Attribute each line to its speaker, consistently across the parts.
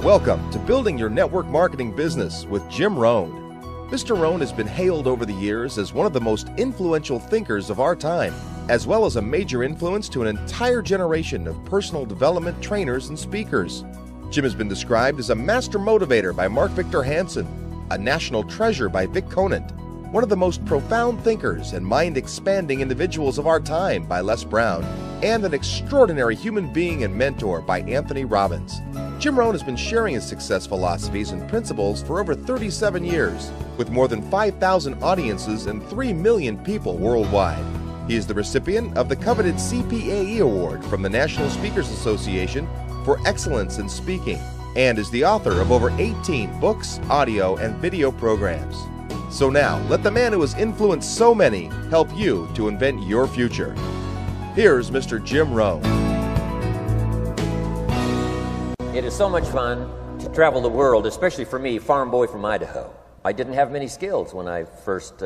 Speaker 1: Welcome to Building Your Network Marketing Business with Jim Rohn. Mr. Rohn has been hailed over the years as one of the most influential thinkers of our time, as well as a major influence to an entire generation of personal development trainers and speakers. Jim has been described as a master motivator by Mark Victor Hansen, a national treasure by Vic Conant, one of the most profound thinkers and mind-expanding individuals of our time by Les Brown, and an extraordinary human being and mentor by Anthony Robbins. Jim Rohn has been sharing his success philosophies and principles for over 37 years, with more than 5,000 audiences and 3 million people worldwide. He is the recipient of the coveted CPAE Award from the National Speakers Association for excellence in speaking, and is the author of over 18 books, audio, and video programs. So now, let the man who has influenced so many help you to invent your future. Here's Mr. Jim Rohn.
Speaker 2: It is so much fun to travel the world, especially for me, farm boy from Idaho. I didn't have many skills when I first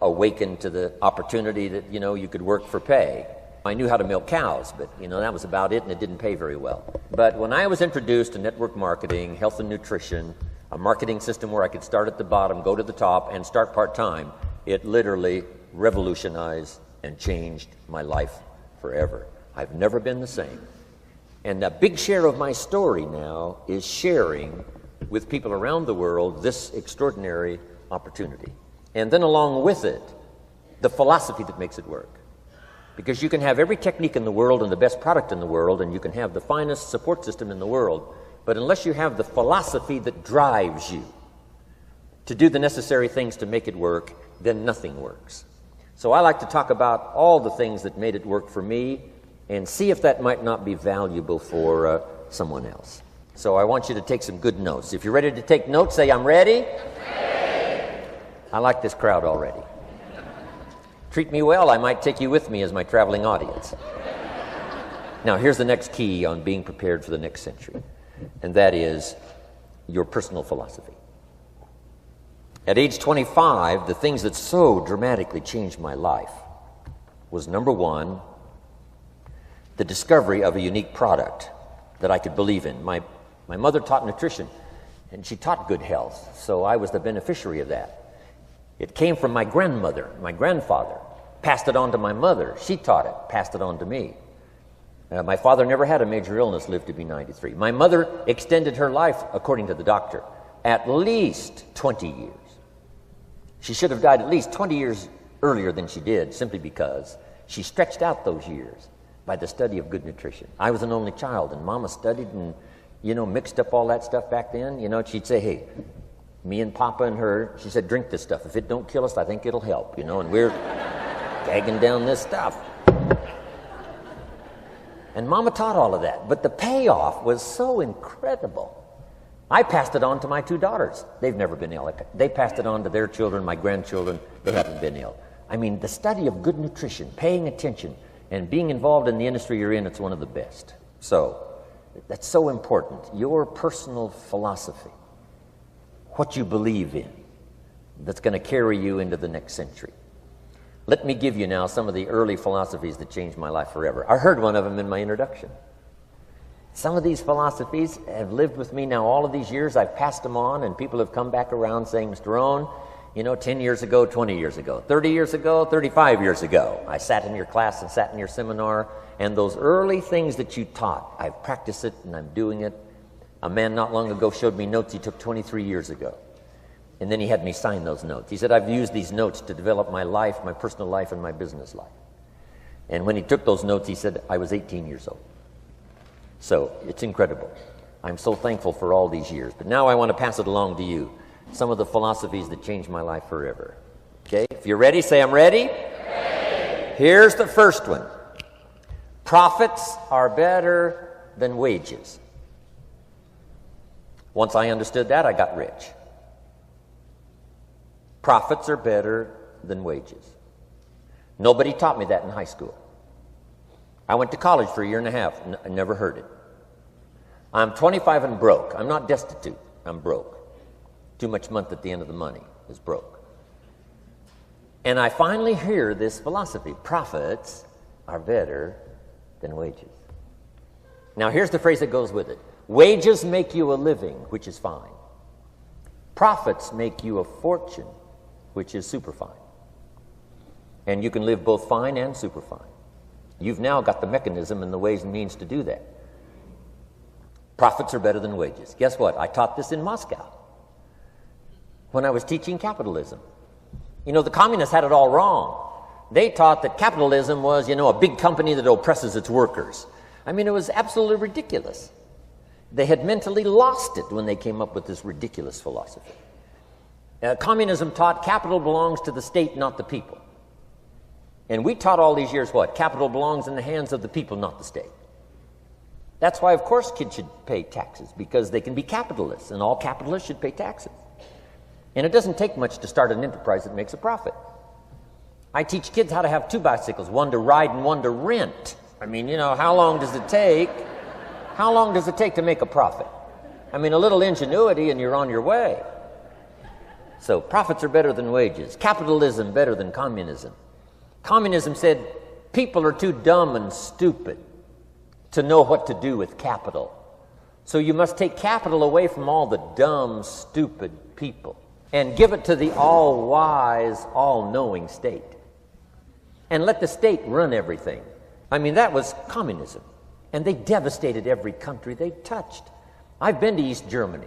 Speaker 2: awakened to the opportunity that, you could work for pay. I knew how to milk cows, but, that was about it, and it didn't pay very well. But when I was introduced to network marketing, health and nutrition, a marketing system where I could start at the bottom, go to the top, and start part-time, it literally revolutionized and changed my life forever. I've never been the same. And a big share of my story now is sharing with people around the world this extraordinary opportunity. And then along with it, the philosophy that makes it work. Because you can have every technique in the world and the best product in the world, and you can have the finest support system in the world, but unless you have the philosophy that drives you to do the necessary things to make it work, then nothing works. So I like to talk about all the things that made it work for me and see if that might not be valuable for someone else. So I want you to take some good notes. If you're ready to take notes, say, I'm ready. I like this crowd already. Treat me well, I might take you with me as my traveling audience. Now, here's the next key on being prepared for the next century, and that is your personal philosophy. At age 25, the things that so dramatically changed my life was, number one, the discovery of a unique product that I could believe in. My mother taught nutrition, and she taught good health, so I was the beneficiary of that. It came from my grandmother, my grandfather, passed it on to my mother. She taught it, passed it on to me. My father never had a major illness, lived to be 93. My mother extended her life, according to the doctor, at least 20 years. She should have died at least 20 years earlier than she did, simply because she stretched out those years by the study of good nutrition. I was an only child, and Mama studied and, mixed up all that stuff back then. She'd say, hey, me and Papa and her, she said, drink this stuff. If it don't kill us, I think it'll help, and we're gagging down this stuff. And Mama taught all of that, but the payoff was so incredible. I passed it on to my 2 daughters. They've never been ill. They passed it on to their children, my grandchildren. They haven't been ill. I mean, the study of good nutrition, paying attention, and being involved in the industry you're in, it's one of the best. So, that's so important. Your personal philosophy, what you believe in, that's going to carry you into the next century. Let me give you now some of the early philosophies that changed my life forever. I heard one of them in my introduction. Some of these philosophies have lived with me now all of these years. I've passed them on, and people have come back around saying, Mr. Rohn, 10 years ago, 20 years ago, 30 years ago, 35 years ago, I sat in your class and sat in your seminar, and those early things that you taught, I've practiced it and I'm doing it. A man not long ago showed me notes he took 23 years ago. And then he had me sign those notes. He said, I've used these notes to develop my life, my personal life, and my business life. And when he took those notes, he said, I was 18 years old. So it's incredible. I'm so thankful for all these years. But now I want to pass it along to you. Some of the philosophies that changed my life forever. Okay? If you're ready, say, I'm ready. Ready. Here's the first one. Profits are better than wages. Once I understood that, I got rich. Profits are better than wages. Nobody taught me that in high school. I went to college for a year and a half. I never heard it. I'm 25 and broke. I'm not destitute. I'm broke. Too much month at the end of the money is broke. And I finally hear this philosophy. Profits are better than wages. Now here's the phrase that goes with it. Wages make you a living, which is fine. Profits make you a fortune, which is super fine. And you can live both fine and super fine. You've now got the mechanism and the ways and means to do that. Profits are better than wages. Guess what? I taught this in Moscow when I was teaching capitalism. You know, the communists had it all wrong. They taught that capitalism was, a big company that oppresses its workers. I mean, it was absolutely ridiculous. They had mentally lost it when they came up with this ridiculous philosophy. Communism taught capital belongs to the state, not the people. And we taught all these years what? Capital belongs in the hands of the people, not the state. That's why, of course, kids should pay taxes, because they can be capitalists, and all capitalists should pay taxes. And it doesn't take much to start an enterprise that makes a profit. I teach kids how to have two bicycles, one to ride and one to rent. I mean, how long does it take? How long does it take to make a profit? I mean, a little ingenuity and you're on your way. So profits are better than wages. Capitalism better than communism. Communism said people are too dumb and stupid to know what to do with capital. So you must take capital away from all the dumb, stupid people and give it to the all-wise, all-knowing state. And let the state run everything. I mean, that was communism. And they devastated every country they touched. I've been to East Germany.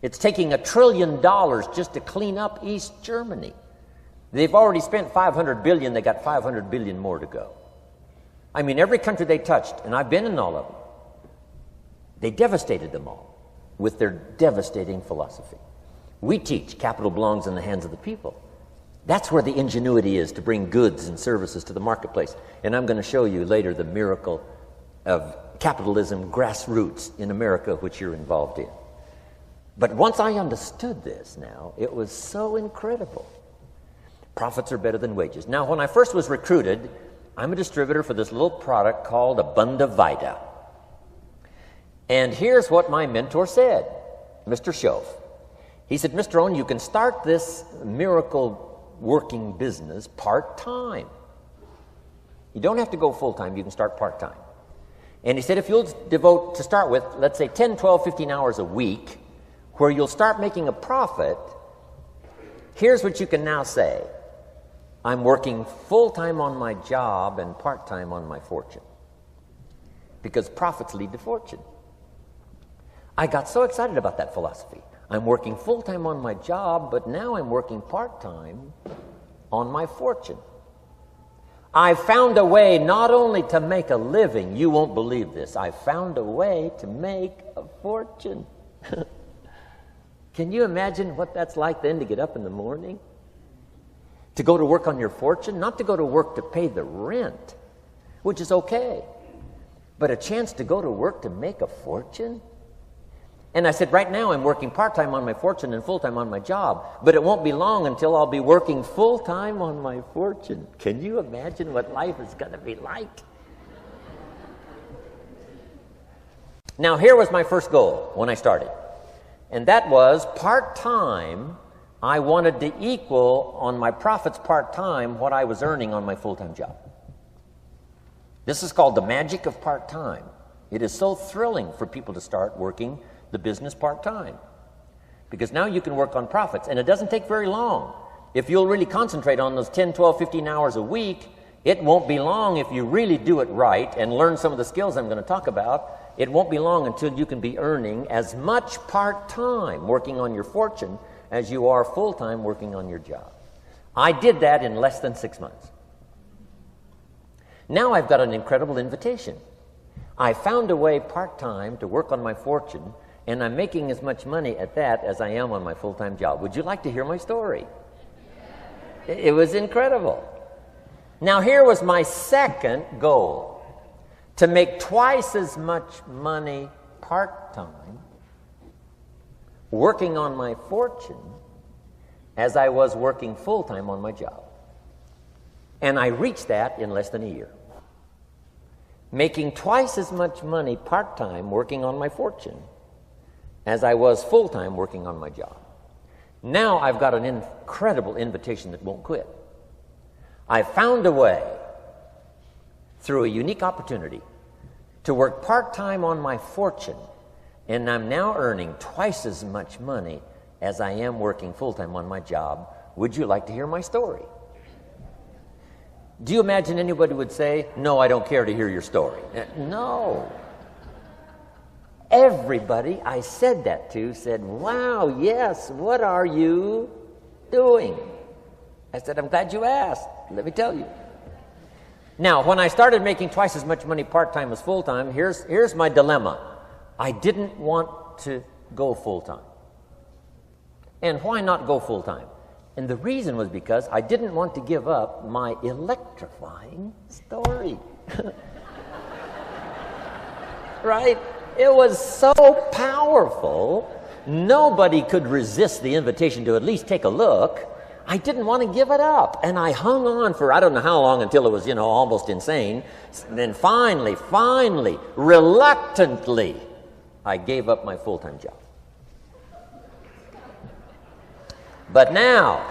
Speaker 2: It's taking $1 trillion just to clean up East Germany. They've already spent $500 billion. They got $500 billion more to go. I mean, every country they touched, and I've been in all of them, they devastated them all with their devastating philosophy. We teach capital belongs in the hands of the people. That's where the ingenuity is to bring goods and services to the marketplace. And I'm going to show you later the miracle of capitalism grassroots in America, which you're involved in. But once I understood this now, it was so incredible. Profits are better than wages. Now, when I first was recruited, I'm a distributor for this little product called Abunda Vita. And here's what my mentor said, Mr. Schoaf. He said, Mr. Rohn, you can start this miracle working business part-time. You don't have to go full-time. You can start part-time. And he said, if you'll devote, to start with, let's say 10, 12, 15 hours a week, where you'll start making a profit, here's what you can now say. I'm working full-time on my job and part-time on my fortune. Because profits lead to fortune. I got so excited about that philosophy. I'm working full-time on my job, but now I'm working part-time on my fortune. I found a way not only to make a living, you won't believe this, I found a way to make a fortune. Can you imagine what that's like then to get up in the morning? To go to work on your fortune? Not to go to work to pay the rent, which is okay, but a chance to go to work to make a fortune? And I said, right now I'm working part-time on my fortune and full-time on my job, but it won't be long until I'll be working full-time on my fortune. Can you imagine what life is going to be like? Now, here was my first goal when I started, and that was part-time. I wanted to equal on my profits part-time what I was earning on my full-time job. This is called the magic of part-time. It is so thrilling for people to start working the business part-time, because now you can work on profits, and it doesn't take very long. If you'll really concentrate on those 10, 12, 15 hours a week, it won't be long if you really do it right and learn some of the skills I'm going to talk about. It won't be long until you can be earning as much part-time working on your fortune as you are full-time working on your job. I did that in less than 6 months. Now I've got an incredible invitation. I found a way part-time to work on my fortune, and I'm making as much money at that as I am on my full-time job. Would you like to hear my story? It was incredible. Now, here was my second goal, to make twice as much money part-time working on my fortune as I was working full-time on my job. And I reached that in less than a year. Making twice as much money part-time working on my fortune as I was full-time working on my job. Now I've got an incredible invitation that won't quit. I found a way, through a unique opportunity, to work part-time on my fortune And I'm now earning twice as much money as I am working full-time on my job. Would you like to hear my story? Do you imagine anybody would say, no, I don't care to hear your story? No. Everybody I said that to said, wow, yes, what are you doing? I said, I'm glad you asked. Let me tell you. Now, when I started making twice as much money part-time as full-time, here's my dilemma. I didn't want to go full-time. And why not go full-time? And the reason was because I didn't want to give up my electrifying story. Right? It was so powerful, nobody could resist the invitation to at least take a look. I didn't want to give it up. And I hung on for I don't know how long until it was, almost insane. Then finally, reluctantly, I gave up my full-time job. But now,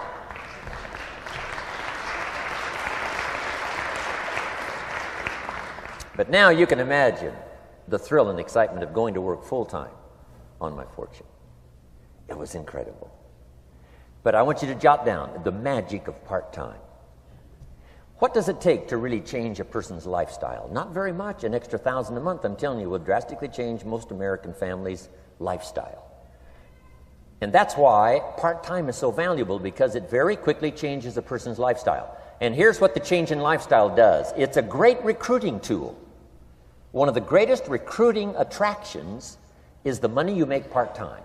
Speaker 2: you can imagine the thrill and excitement of going to work full-time on my fortune. It was incredible. But I want you to jot down the magic of part-time. What does it take to really change a person's lifestyle? Not very much. An extra $1,000 a month, I'm telling you, will drastically change most American families' lifestyle. And that's why part-time is so valuable, because it very quickly changes a person's lifestyle. And here's what the change in lifestyle does. It's a great recruiting tool. One of the greatest recruiting attractions is the money you make part-time.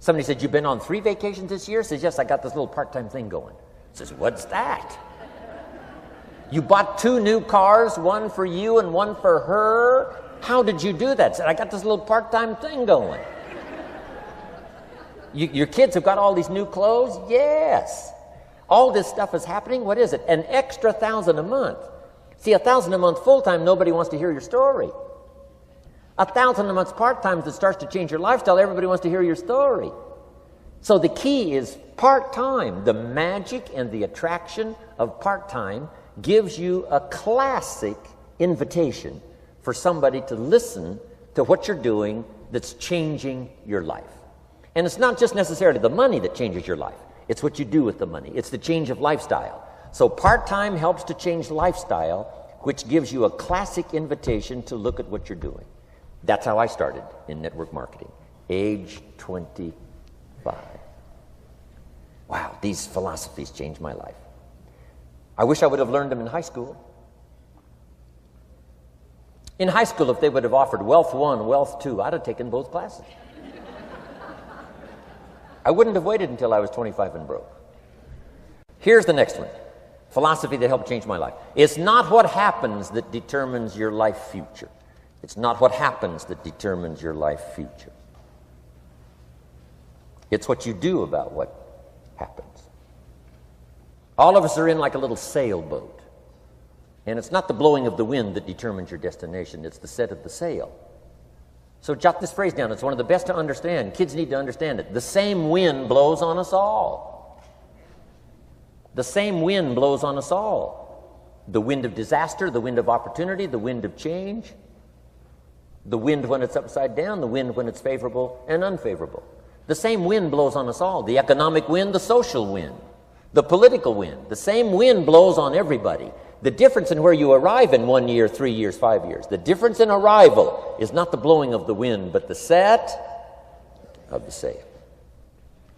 Speaker 2: Somebody said, you've been on 3 vacations this year? Says, yes, I got this little part-time thing going. Says, what's that? You bought 2 new cars, one for you and one for her? How did you do that? Said, I got this little part-time thing going. Your kids have got all these new clothes? Yes. All this stuff is happening. What is it? An extra $1,000 a month. See, $1,000 a month full-time, nobody wants to hear your story. $1,000 a month part-time that starts to change your lifestyle, everybody wants to hear your story. So the key is part-time. The magic and the attraction of part-time gives you a classic invitation for somebody to listen to what you're doing that's changing your life. And it's not just necessarily the money that changes your life. It's what you do with the money. It's the change of lifestyle. So part-time helps to change lifestyle, which gives you a classic invitation to look at what you're doing. That's how I started in network marketing, age 25. Wow, these philosophies changed my life. I wish I would have learned them in high school. In high school, if they would have offered Wealth 1, Wealth 2, I'd have taken both classes. I wouldn't have waited until I was 25 and broke. Here's the next one. Philosophy that helped change my life. It's not what happens that determines your life future. It's not what happens that determines your life future. It's what you do about what happens. All of us are in like a little sailboat. And it's not the blowing of the wind that determines your destination. It's the set of the sail. So jot this phrase down. It's one of the best to understand. Kids need to understand it. The same wind blows on us all. The same wind blows on us all. The wind of disaster, the wind of opportunity, the wind of change. The wind when it's upside down, the wind when it's favorable and unfavorable. The same wind blows on us all. The economic wind, the social wind, the political wind. The same wind blows on everybody. The difference in where you arrive in 1 year, 3 years, 5 years, the difference in arrival is not the blowing of the wind, but the set of the sail.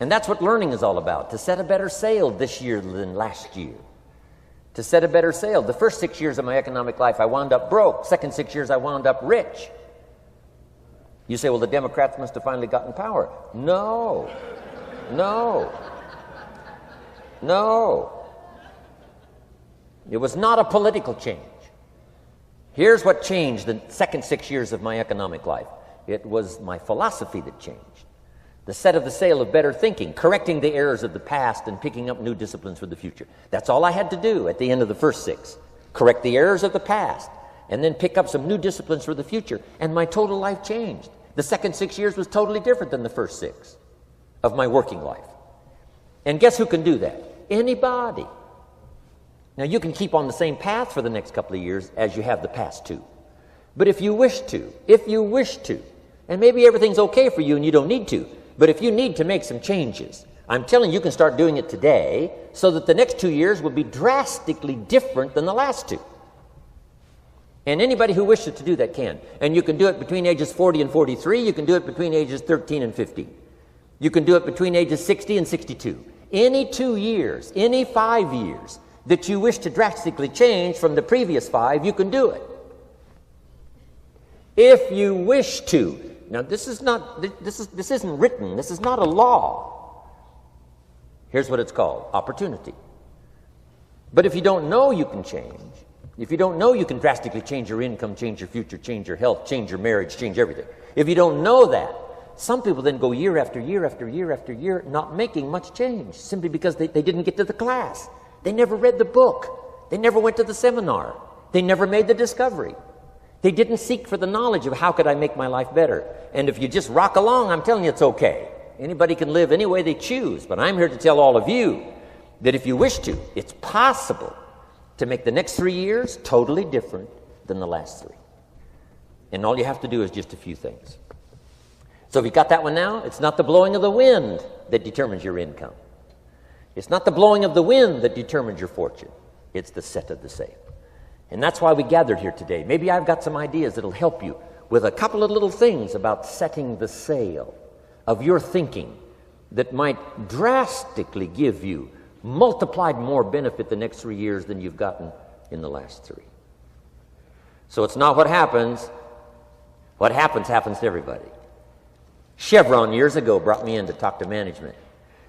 Speaker 2: And that's what learning is all about, to set a better sail this year than last year. To set a better sail. The first 6 years of my economic life, I wound up broke. Second 6 years, I wound up rich. You say, well, the Democrats must have finally gotten power. No. It was not a political change. Here's what changed the second 6 years of my economic life. It was my philosophy that changed. The set of the sail of better thinking, correcting the errors of the past and picking up new disciplines for the future. That's all I had to do at the end of the first 6. Correct the errors of the past and then pick up some new disciplines for the future. And my total life changed. The second 6 years was totally different than the first 6 of my working life. And guess who can do that? Anybody. Now, you can keep on the same path for the next couple of years as you have the past 2. But if you wish to, And maybe everything's okay for you and you don't need to. But if you need to make some changes, I'm telling you can start doing it today so that the next 2 years will be drastically different than the last 2. And anybody who wishes to do that can. And you can do it between ages 40 and 43. You can do it between ages 13 and 15. You can do it between ages 60 and 62. Any 2 years, any 5 years that you wish to drastically change from the previous 5, you can do it. If you wish to. Now this isn't written. This is not a law. Here's what it's called: opportunity. But if you don't know you can change, if you don't know you can drastically change your income, change your future, change your health, change your marriage, change everything, if you don't know that, some people then go year after year after year after year not making much change simply because they didn't get to the class. They never read the book. They never went to the seminar. They never made the discovery. They didn't seek for the knowledge of how could I make my life better. And if you just rock along, I'm telling you it's okay. Anybody can live any way they choose, but I'm here to tell all of you that if you wish to, it's possible to make the next 3 years totally different than the last 3. And all you have to do is just a few things. So if you got that one now, it's not the blowing of the wind that determines your income. It's not the blowing of the wind that determines your fortune. It's the set of the sail. And that's why we gathered here today. Maybe I've got some ideas that'll help you with a couple of little things about setting the sail of your thinking that might drastically give you multiplied more benefit the next 3 years than you've gotten in the last 3. So it's not what happens. What happens to everybody. Chevron years ago brought me in to talk to management.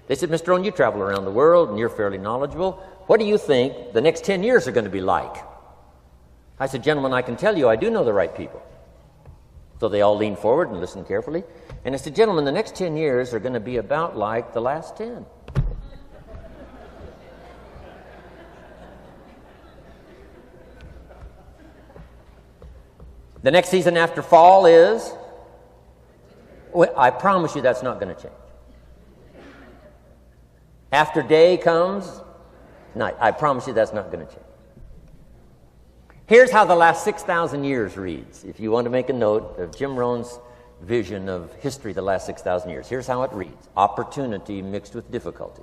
Speaker 2: They said, Mr. Rohn, you travel around the world and you're fairly knowledgeable. What do you think the next 10 years are going to be like? I said, gentlemen, I can tell you I do know the right people. So they all leaned forward and listened carefully. And I said, gentlemen, the next 10 years are going to be about like the last 10. The next season after fall is, well, I promise you that's not going to change. After day comes night. I promise you that's not going to change. Here's how the last 6,000 years reads. If you want to make a note of Jim Rohn's vision of history the last 6,000 years, here's how it reads. Opportunity mixed with difficulty.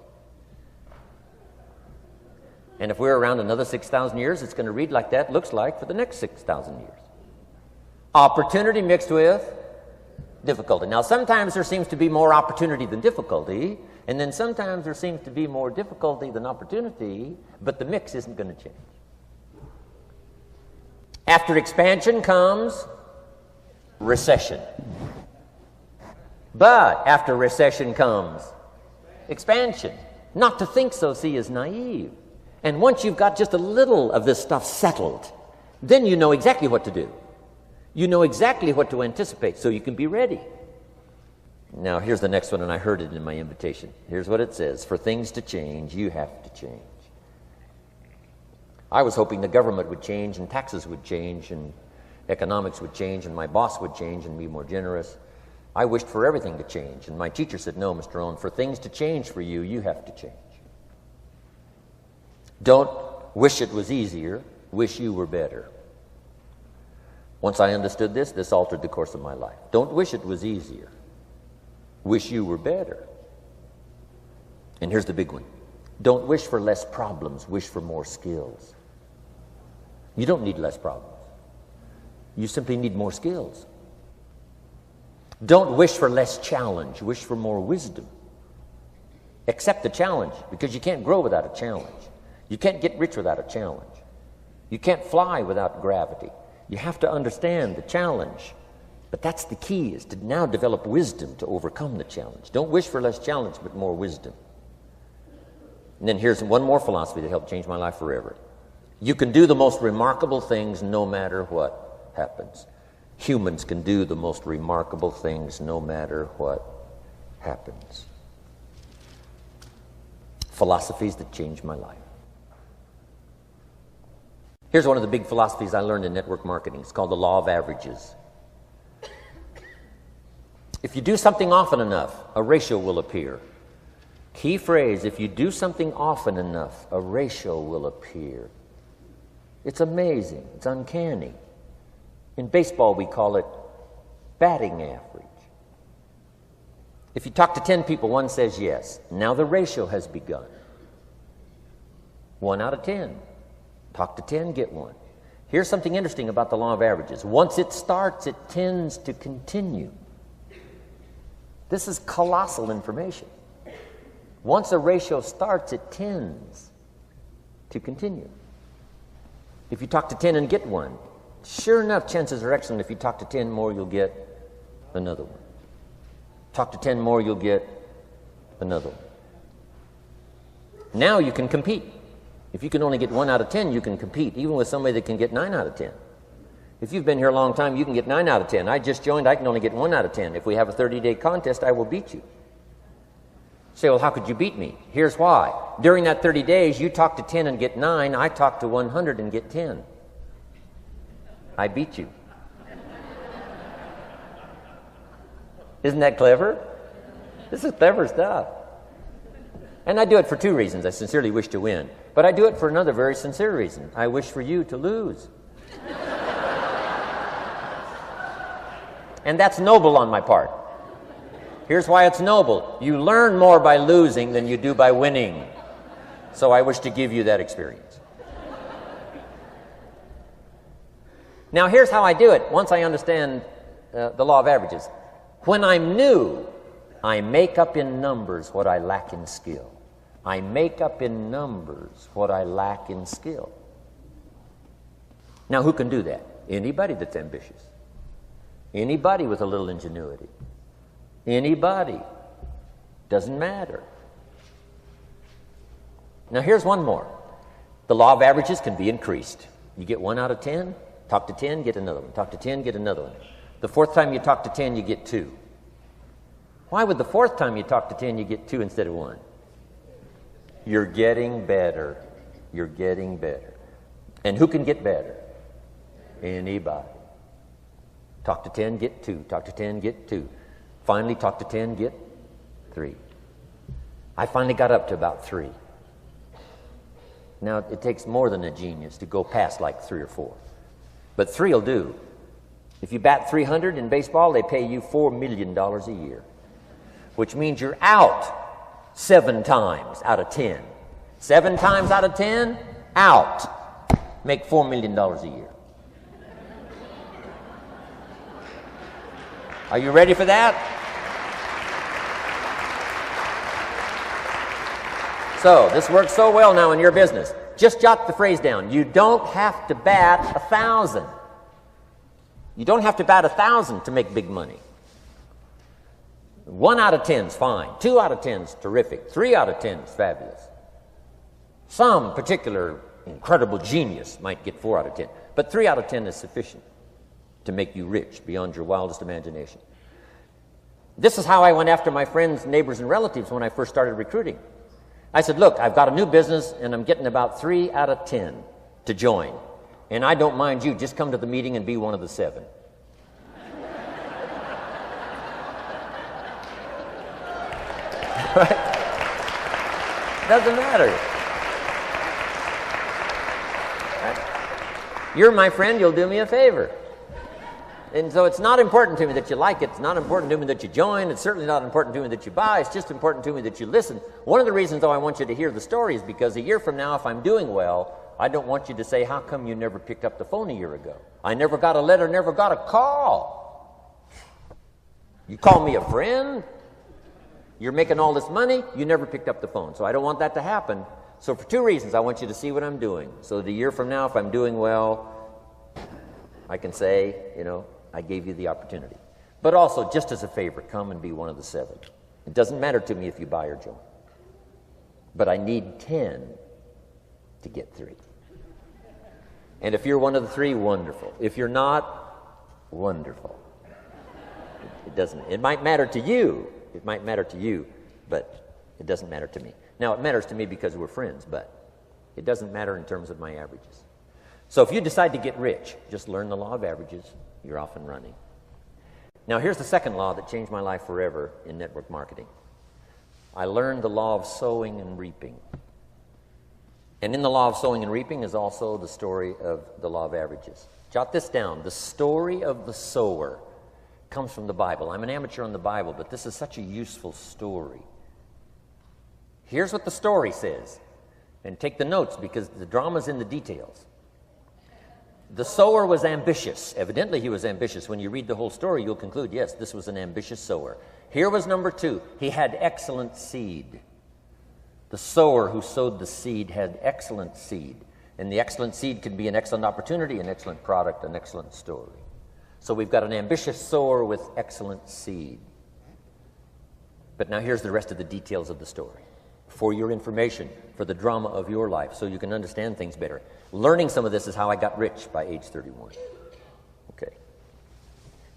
Speaker 2: And if we're around another 6,000 years, it's going to read like that looks like for the next 6,000 years. Opportunity mixed with difficulty. Now, sometimes there seems to be more opportunity than difficulty, and then sometimes there seems to be more difficulty than opportunity, but the mix isn't going to change. After expansion comes recession. But after recession comes expansion. Not to think so, see, is naive. And once you've got just a little of this stuff settled, then you know exactly what to do. You know exactly what to anticipate, so you can be ready. Now, here's the next one, and I heard it in my invitation. Here's what it says. For things to change, you have to change. I was hoping the government would change, and taxes would change, and economics would change, and my boss would change and be more generous. I wished for everything to change, and my teacher said, no, Mr. Rohn, for things to change for you, you have to change. Don't wish it was easier, wish you were better. Once I understood this, this altered the course of my life. Don't wish it was easier. Wish you were better. And here's the big one. Don't wish for less problems. Wish for more skills. You don't need less problems. You simply need more skills. Don't wish for less challenge. Wish for more wisdom. Accept the challenge, because you can't grow without a challenge. You can't get rich without a challenge. You can't fly without gravity. You have to understand the challenge. But that's the key, is to now develop wisdom to overcome the challenge. Don't wish for less challenge, but more wisdom. And then here's one more philosophy that helped change my life forever. You can do the most remarkable things no matter what happens. Humans can do the most remarkable things no matter what happens. Philosophies that changed my life. Here's one of the big philosophies I learned in network marketing. It's called the law of averages. If you do something often enough, a ratio will appear. Key phrase, if you do something often enough, a ratio will appear. It's amazing. It's uncanny. In baseball, we call it batting average. If you talk to 10 people, one says yes. Now the ratio has begun. 1 out of 10. Talk to 10, get 1. Here's something interesting about the law of averages. Once it starts, it tends to continue. This is colossal information. Once a ratio starts, it tends to continue. If you talk to 10 and get 1, sure enough, chances are excellent. If you talk to 10 more, you'll get another one. Talk to 10 more, you'll get another one. Now you can compete. If you can only get 1 out of 10, you can compete, even with somebody that can get 9 out of 10. If you've been here a long time, you can get 9 out of 10. I just joined, I can only get 1 out of 10. If we have a 30-day contest, I will beat you. Say, well, how could you beat me? Here's why. During that 30 days, you talk to 10 and get 9. I talk to 100 and get 10. I beat you. Isn't that clever? This is clever stuff. And I do it for 2 reasons. I sincerely wish to win. But I do it for another very sincere reason. I wish for you to lose. And that's noble on my part. Here's why it's noble. You learn more by losing than you do by winning. So I wish to give you that experience. Now here's how I do it once I understand the law of averages. When I'm new, I make up in numbers what I lack in skill. I make up in numbers what I lack in skill. Now who can do that? Anybody that's ambitious. Anybody with a little ingenuity. Anybody. Doesn't matter. Now here's one more. The law of averages can be increased. You get 1 out of 10, talk to 10, get another one. Talk to 10, get another one. The 4th time you talk to 10, you get 2. Why would the 4th time you talk to 10, you get 2 instead of 1? You're getting better. You're getting better. And who can get better? Anybody. Talk to 10, get 2. Talk to 10, get 2. Finally, talk to 10, get 3. I finally got up to about 3. Now, it takes more than a genius to go past like 3 or 4. But 3 will do. If you bat 300 in baseball, they pay you $4 million a year, which means you're out 7 times out of 10. 7 times out of 10, out. Make $4 million a year. Are you ready for that? So, this works so well now in your business. Just jot the phrase down. You don't have to bat 1,000. You don't have to bat 1,000 to make big money. 1 out of 10 is fine. 2 out of 10 is terrific. 3 out of 10 is fabulous. Some particular incredible genius might get 4 out of 10. But 3 out of 10 is sufficient to make you rich beyond your wildest imagination. This is how I went after my friends, neighbors, and relatives when I first started recruiting. I said, look, I've got a new business, and I'm getting about 3 out of 10 to join. And I don't mind you. Just come to the meeting and be one of the 7. Right? Doesn't matter. Right? You're my friend, you'll do me a favor. And so it's not important to me that you like it. It's not important to me that you join. It's certainly not important to me that you buy. It's just important to me that you listen. One of the reasons, though, I want you to hear the story is because a year from now, if I'm doing well, I don't want you to say, how come you never picked up the phone a year ago? I never got a letter, never got a call. You call me a friend? You're making all this money, you never picked up the phone. So I don't want that to happen. So for 2 reasons, I want you to see what I'm doing. So that a year from now, if I'm doing well, I can say, I gave you the opportunity. But also, just as a favor, come and be one of the 7. It doesn't matter to me if you buy or join. But I need 10 to get 3. And if you're one of the 3, wonderful. If you're not, wonderful. It might matter to you. It might matter to you, but it doesn't matter to me. Now, it matters to me because we're friends, but it doesn't matter in terms of my averages. So if you decide to get rich, just learn the law of averages. You're off and running. Now, here's the second law that changed my life forever in network marketing. I learned the law of sowing and reaping. And in the law of sowing and reaping is also the story of the law of averages. Jot this down. The story of the sower comes from the Bible. I'm an amateur on the Bible, but this is such a useful story. Here's what the story says. And take the notes because the drama's in the details. The sower was ambitious. Evidently he was ambitious. When you read the whole story, you'll conclude, yes, this was an ambitious sower. Here was number 2. He had excellent seed. The sower who sowed the seed had excellent seed. And the excellent seed can be an excellent opportunity, an excellent product, an excellent story. So we've got an ambitious sower with excellent seed. But now here's the rest of the details of the story. For your information, for the drama of your life, so you can understand things better. Learning some of this is how I got rich by age 31. Okay.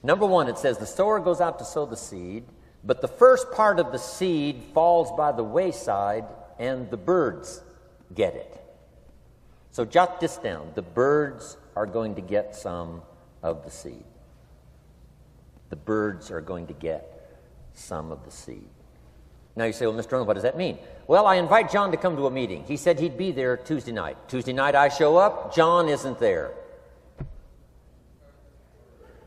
Speaker 2: Number 1, it says the sower goes out to sow the seed, but the first part of the seed falls by the wayside and the birds get it. So jot this down. The birds are going to get some of the seed. The birds are going to get some of the seed. Now you say, well, Mr. Rohn, what does that mean? Well, I invite John to come to a meeting. He said he'd be there Tuesday night. Tuesday night I show up, John isn't there.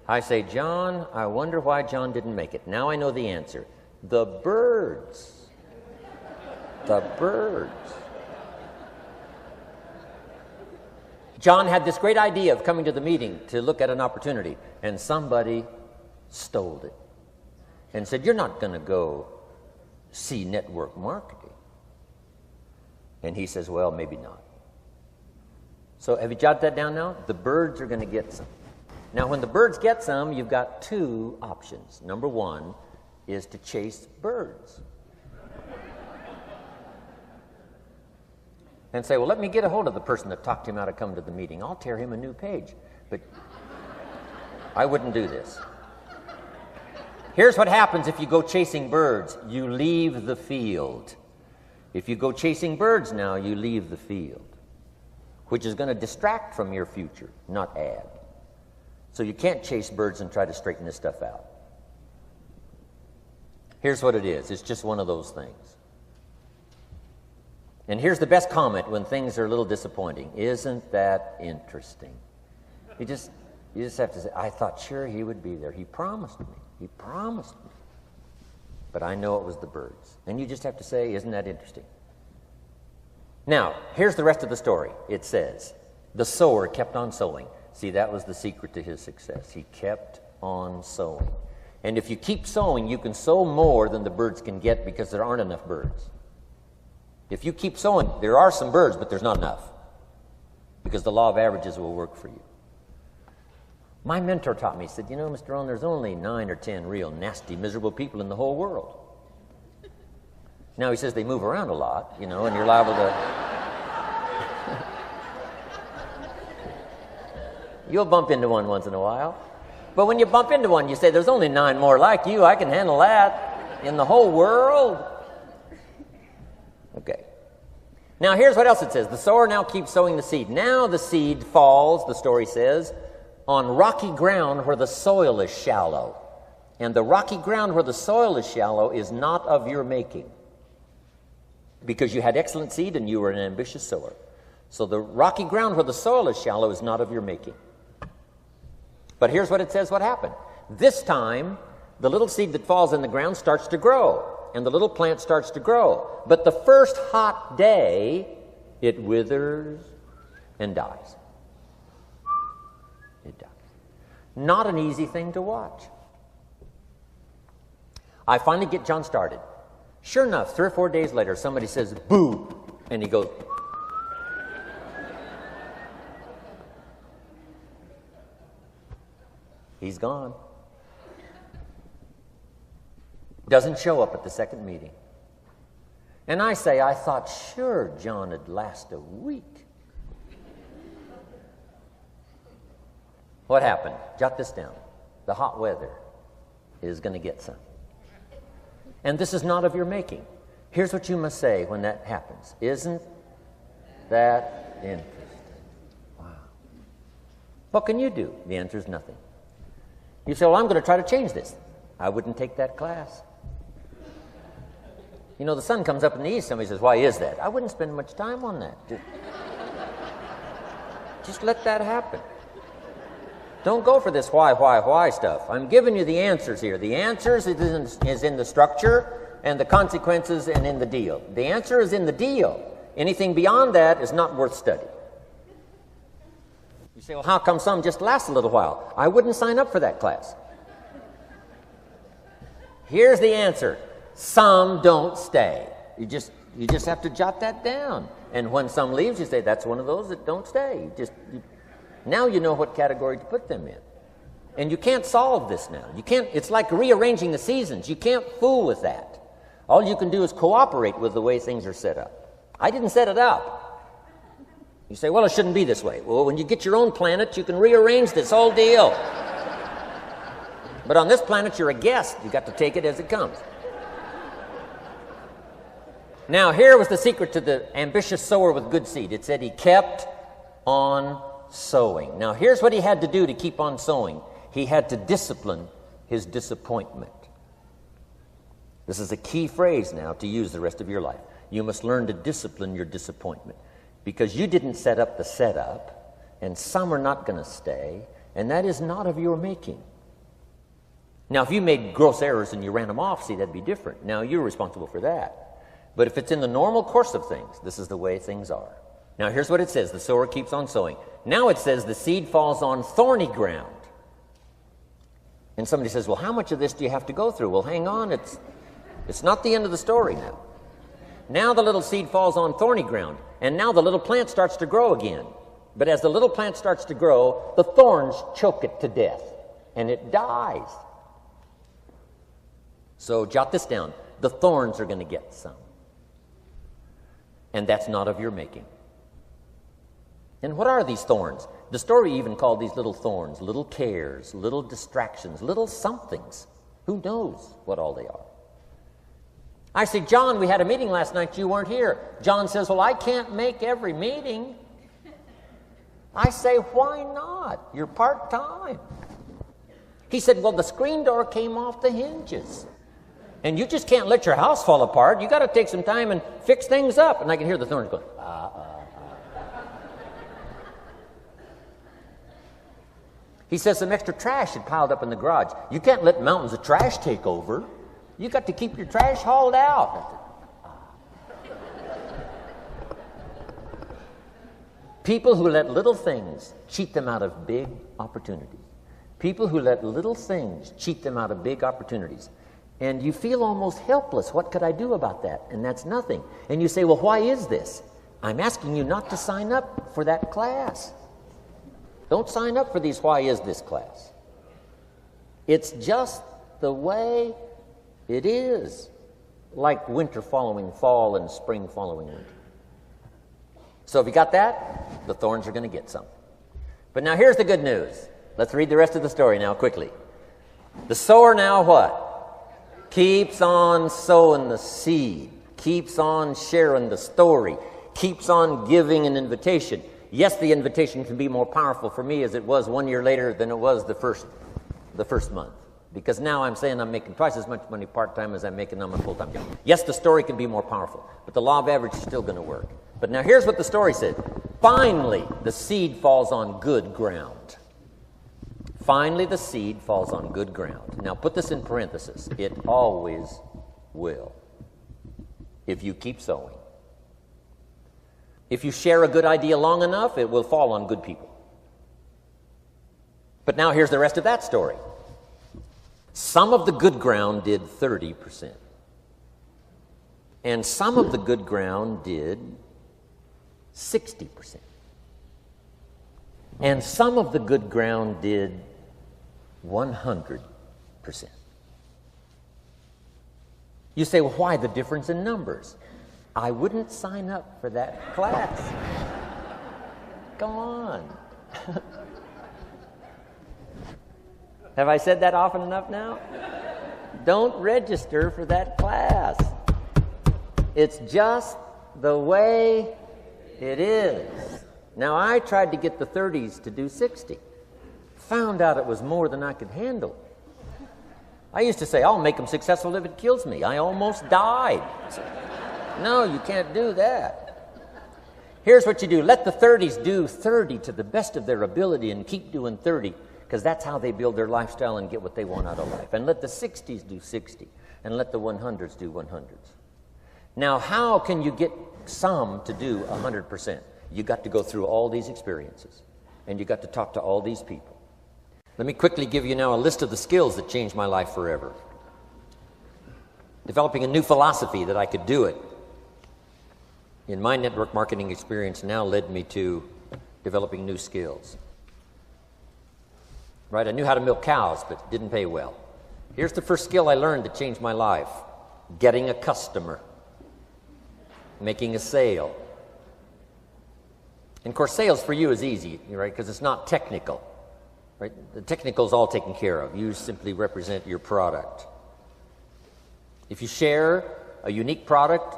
Speaker 2: I say, John, I wonder why John didn't make it. Now I know the answer. The birds. The birds. John had this great idea of coming to the meeting to look at an opportunity, and somebody stole it and said, you're not going to go see network marketing. And he says, well, maybe not. So have you jotted that down now? The birds are going to get some. Now, when the birds get some, you've got 2 options. Number 1 is to chase birds. And say, well, let me get a hold of the person that talked him out of coming to the meeting. I'll tear him a new page. But I wouldn't do this. Here's what happens if you go chasing birds. You leave the field. If you go chasing birds now, you leave the field, which is going to distract from your future, not add. So you can't chase birds and try to straighten this stuff out. Here's what it is. It's just one of those things. And here's the best comment when things are a little disappointing. Isn't that interesting? You just have to say, I thought sure he would be there. He promised me. He promised me. But I know it was the birds. And you just have to say, isn't that interesting? Now, here's the rest of the story. It says, the sower kept on sowing. See, that was the secret to his success. He kept on sowing. And if you keep sowing, you can sow more than the birds can get because there aren't enough birds. If you keep sowing, there are some birds, but there's not enough because the law of averages will work for you. My mentor taught me, he said, you know, Mr. Rohn, there's only 9 or 10 real nasty, miserable people in the whole world. Now, he says they move around a lot, you know, and you're liable to... You'll bump into one once in a while. But when you bump into one, you say, there's only 9 more like you. I can handle that in the whole world. Okay. Now, here's what else it says. The sower now keeps sowing the seed. Now the seed falls, the story says, on rocky ground where the soil is shallow. And the rocky ground where the soil is shallow is not of your making, because you had excellent seed and you were an ambitious sower. So the rocky ground where the soil is shallow is not of your making. But here's what it says what happened. This time, the little seed that falls in the ground starts to grow, and the little plant starts to grow. But the first hot day, it withers and dies. It dies. Not an easy thing to watch. I finally get John started. Sure enough, 3 or 4 days later, somebody says, boo, and he goes, he's gone. Doesn't show up at the second meeting. And I say, I thought sure John would last a week. What happened? Jot this down. The hot weather is going to get some. And this is not of your making. Here's what you must say when that happens. Isn't that interesting? Wow. What can you do? The answer is nothing. You say, well, I'm going to try to change this. I wouldn't take that class. You know, the sun comes up in the east. Somebody says, why is that? I wouldn't spend much time on that. Just let that happen. Don't go for this why stuff. I'm giving you the answers here. The answers is in the structure and the consequences and in the deal. The answer is in the deal. Anything beyond that is not worth study. You say, well, how come some just last a little while? I wouldn't sign up for that class. Here's the answer. Some don't stay. You just have to jot that down. And when some leaves, you say, that's one of those that don't stay. Now you know what category to put them in. And you can't solve this now. It's like rearranging the seasons. You can't fool with that. All you can do is cooperate with the way things are set up. I didn't set it up. You say, well, it shouldn't be this way. Well, when you get your own planet, you can rearrange this whole deal. But on this planet, you're a guest. You got to take it as it comes. Now, here was the secret to the ambitious sower with good seed. It said he kept on sowing. Now, here's what he had to do to keep on sowing. He had to discipline his disappointment. This is a key phrase now to use the rest of your life. You must learn to discipline your disappointment, because you didn't set up the setup, and some are not going to stay, and that is not of your making. Now, if you made gross errors and you ran them off, see, that'd be different. Now, you're responsible for that. But if it's in the normal course of things, this is the way things are. Now, here's what it says. The sower keeps on sowing. Now it says the seed falls on thorny ground. And somebody says, well, how much of this do you have to go through? Well, hang on. It's not the end of the story now. Now the little seed falls on thorny ground. And now the little plant starts to grow again. But as the little plant starts to grow, the thorns choke it to death. And it dies. So jot this down. The thorns are going to get some. And that's not of your making. And what are these thorns? The story even called these little thorns, little cares, little distractions, little somethings. Who knows what all they are? I say, John, we had a meeting last night. You weren't here. John says, well, I can't make every meeting. I say, why not? You're part-time. He said, well, the screen door came off the hinges. And you just can't let your house fall apart. You got to take some time and fix things up. And I can hear the thorns going, He says some extra trash had piled up in the garage. You can't let mountains of trash take over. You got to keep your trash hauled out. People who let little things cheat them out of big opportunities. People who let little things cheat them out of big opportunities. And you feel almost helpless. What could I do about that? And that's nothing. And you say, well, why is this? I'm asking you not to sign up for that class. Don't sign up for these why is this class. It's just the way it is. Like winter following fall and spring following winter. So if you got that, the thorns are going to get some. But now here's the good news. Let's read the rest of the story now quickly. The sower now what? Keeps on sowing the seed. Keeps on sharing the story. Keeps on giving an invitation. Yes, the invitation can be more powerful for me as it was 1 year later than it was the first month. Because now I'm saying I'm making twice as much money part-time as I'm making on my full-time job. Yes, the story can be more powerful, but the law of average is still going to work. But now here's what the story said. Finally, the seed falls on good ground. Finally, the seed falls on good ground. Now put this in parentheses. It always will, if you keep sowing. If you share a good idea long enough, it will fall on good people. But now here's the rest of that story. Some of the good ground did 30%. And some of the good ground did 60%. And some of the good ground did 100%. You say, well, why the difference in numbers? I wouldn't sign up for that class. Go on. Have I said that often enough now? Don't register for that class. It's just the way it is. Now, I tried to get the 30s to do 60. Found out it was more than I could handle. I used to say, I'll make them successful if it kills me. I almost died. No, you can't do that. Here's what you do. Let the 30s do 30 to the best of their ability and keep doing 30. because that's how they build their lifestyle and get what they want out of life. And let the 60s do 60, and let the 100s do 100s. Now, how can you get some to do 100%? You got to go through all these experiences, and you got to talk to all these people. Let me quickly give you now a list of the skills that changed my life forever. Developing a new philosophy that I could do it in my network marketing experience now led me to developing new skills. Right? I knew how to milk cows, but it didn't pay well. Here's the first skill I learned that changed my life: getting a customer, making a sale. And of course, sales for you is easy, right? Because it's not technical. Right? The technical is all taken care of. You simply represent your product. If you share a unique product,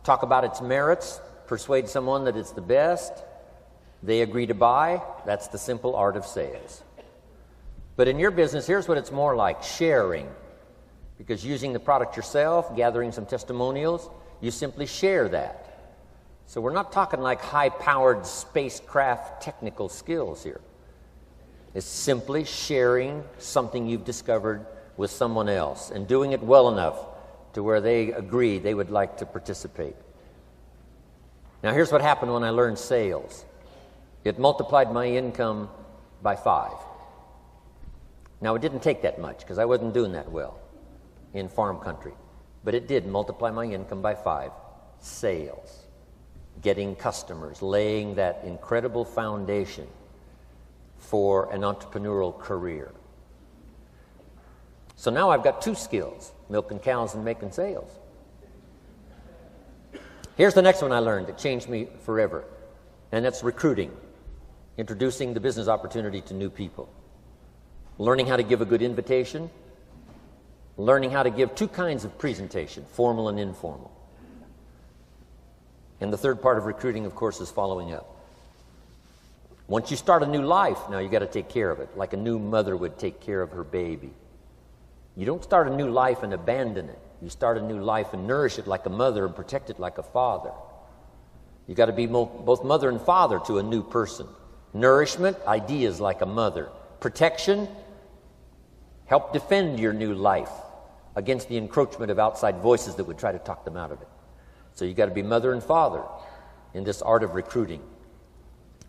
Speaker 2: talk about its merits, persuade someone that it's the best, they agree to buy, that's the simple art of sales. But in your business, here's what it's more like: sharing. Because using the product yourself, gathering some testimonials, you simply share that. So we're not talking like high-powered spacecraft technical skills here. It's simply sharing something you've discovered with someone else and doing it well enough to where they agree they would like to participate. Now, here's what happened when I learned sales. It multiplied my income by 5. Now, it didn't take that much because I wasn't doing that well in farm country, but it did multiply my income by 5. Sales, getting customers, laying that incredible foundation for an entrepreneurial career. So now I've got 2 skills: milking cows and making sales. Here's the next one I learned that changed me forever, and that's recruiting, introducing the business opportunity to new people, learning how to give a good invitation, learning how to give 2 kinds of presentation, formal and informal. And the third part of recruiting, of course, is following up. Once you start a new life, now you got to take care of it, like a new mother would take care of her baby. You don't start a new life and abandon it. You start a new life and nourish it like a mother and protect it like a father. You got to be both mother and father to a new person. Nourishment, ideas like a mother. Protection, help defend your new life against the encroachment of outside voices that would try to talk them out of it. So you got to be mother and father in this art of recruiting.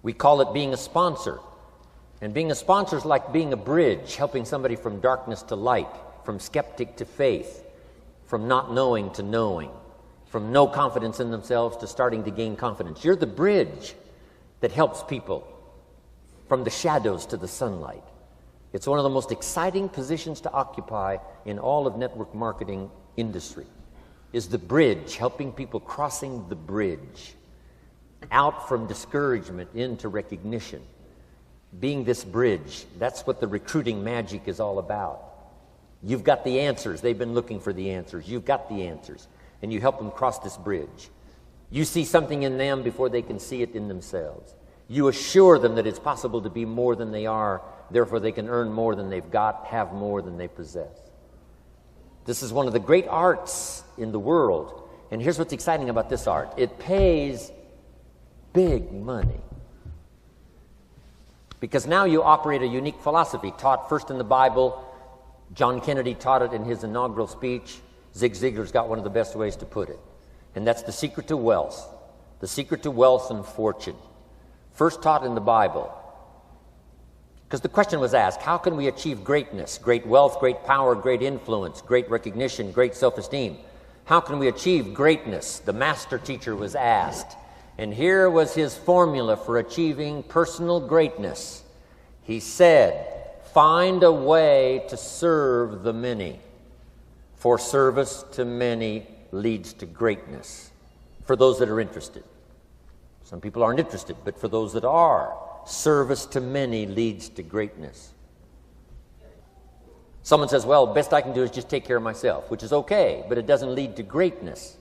Speaker 2: We call it being a sponsor. And being a sponsor is like being a bridge, helping somebody from darkness to light, from skeptic to faith, from not knowing to knowing, from no confidence in themselves to starting to gain confidence. You're the bridge that helps people from the shadows to the sunlight. It's one of the most exciting positions to occupy in all of network marketing industry, is the bridge, helping people crossing the bridge out from discouragement into recognition. Being this bridge, that's what the recruiting magic is all about. You've got the answers. They've been looking for the answers. You've got the answers, and you help them cross this bridge. You see something in them before they can see it in themselves. You assure them that it's possible to be more than they are, therefore they can earn more than they've got, have more than they possess. This is one of the great arts in the world, and here's what's exciting about this art. It pays big money. Because now you operate a unique philosophy taught first in the Bible. John Kennedy taught it in his inaugural speech. Zig Ziglar's got one of the best ways to put it. And that's the secret to wealth. The secret to wealth and fortune. First taught in the Bible. Because the question was asked, how can we achieve greatness, great wealth, great power, great influence, great recognition, great self-esteem? How can we achieve greatness? The master teacher was asked. And here was his formula for achieving personal greatness. He said, find a way to serve the many, for service to many leads to greatness. For those that are interested. Some people aren't interested, but for those that are, service to many leads to greatness. Someone says, well, best I can do is just take care of myself, which is okay, but it doesn't lead to greatness.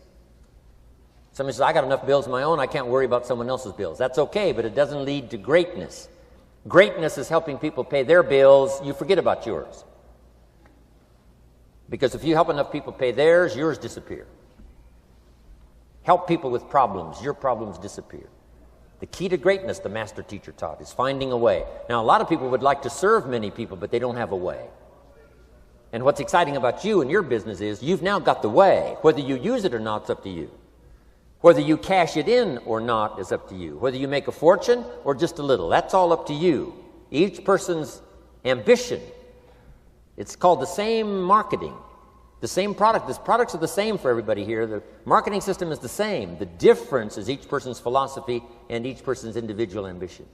Speaker 2: Somebody says, I got enough bills of my own, I can't worry about someone else's bills. That's okay, but it doesn't lead to greatness. Greatness is helping people pay their bills. You forget about yours. Because if you help enough people pay theirs, yours disappear. Help people with problems, your problems disappear. The key to greatness, the master teacher taught, is finding a way. Now, a lot of people would like to serve many people, but they don't have a way. And what's exciting about you and your business is you've now got the way. Whether you use it or not, it's up to you. Whether you cash it in or not is up to you. Whether you make a fortune or just a little, that's all up to you. Each person's ambition, it's called the same marketing, the same product. The products are the same for everybody here. The marketing system is the same. The difference is each person's philosophy and each person's individual ambition.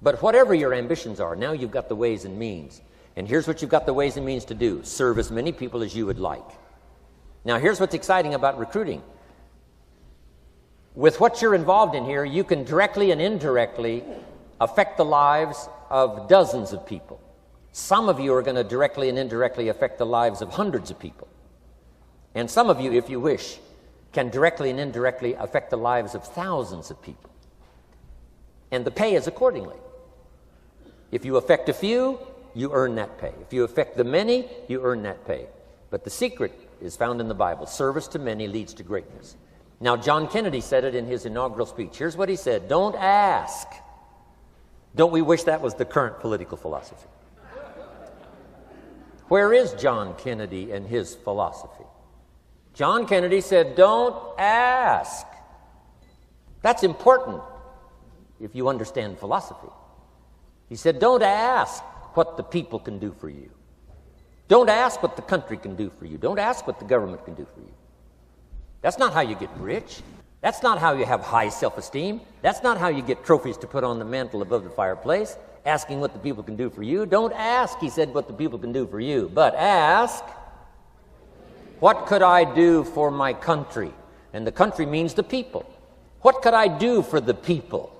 Speaker 2: But whatever your ambitions are, now you've got the ways and means. And here's what you've got the ways and means to do. Serve as many people as you would like. Now, here's what's exciting about recruiting. With what you're involved in here, you can directly and indirectly affect the lives of dozens of people. Some of you are going to directly and indirectly affect the lives of hundreds of people. And some of you, if you wish, can directly and indirectly affect the lives of thousands of people. And the pay is accordingly. If you affect a few, you earn that pay. If you affect the many, you earn that pay. But the secret is found in the Bible. Service to many leads to greatness. Now, John Kennedy said it in his inaugural speech. Here's what he said: don't ask. Don't we wish that was the current political philosophy? Where is John Kennedy and his philosophy? John Kennedy said, don't ask. That's important if you understand philosophy. He said, don't ask what the people can do for you. Don't ask what the country can do for you. Don't ask what the government can do for you. That's not how you get rich. That's not how you have high self-esteem. That's not how you get trophies to put on the mantle above the fireplace, asking what the people can do for you. Don't ask, he said, what the people can do for you, but ask, what could I do for my country? And the country means the people. What could I do for the people?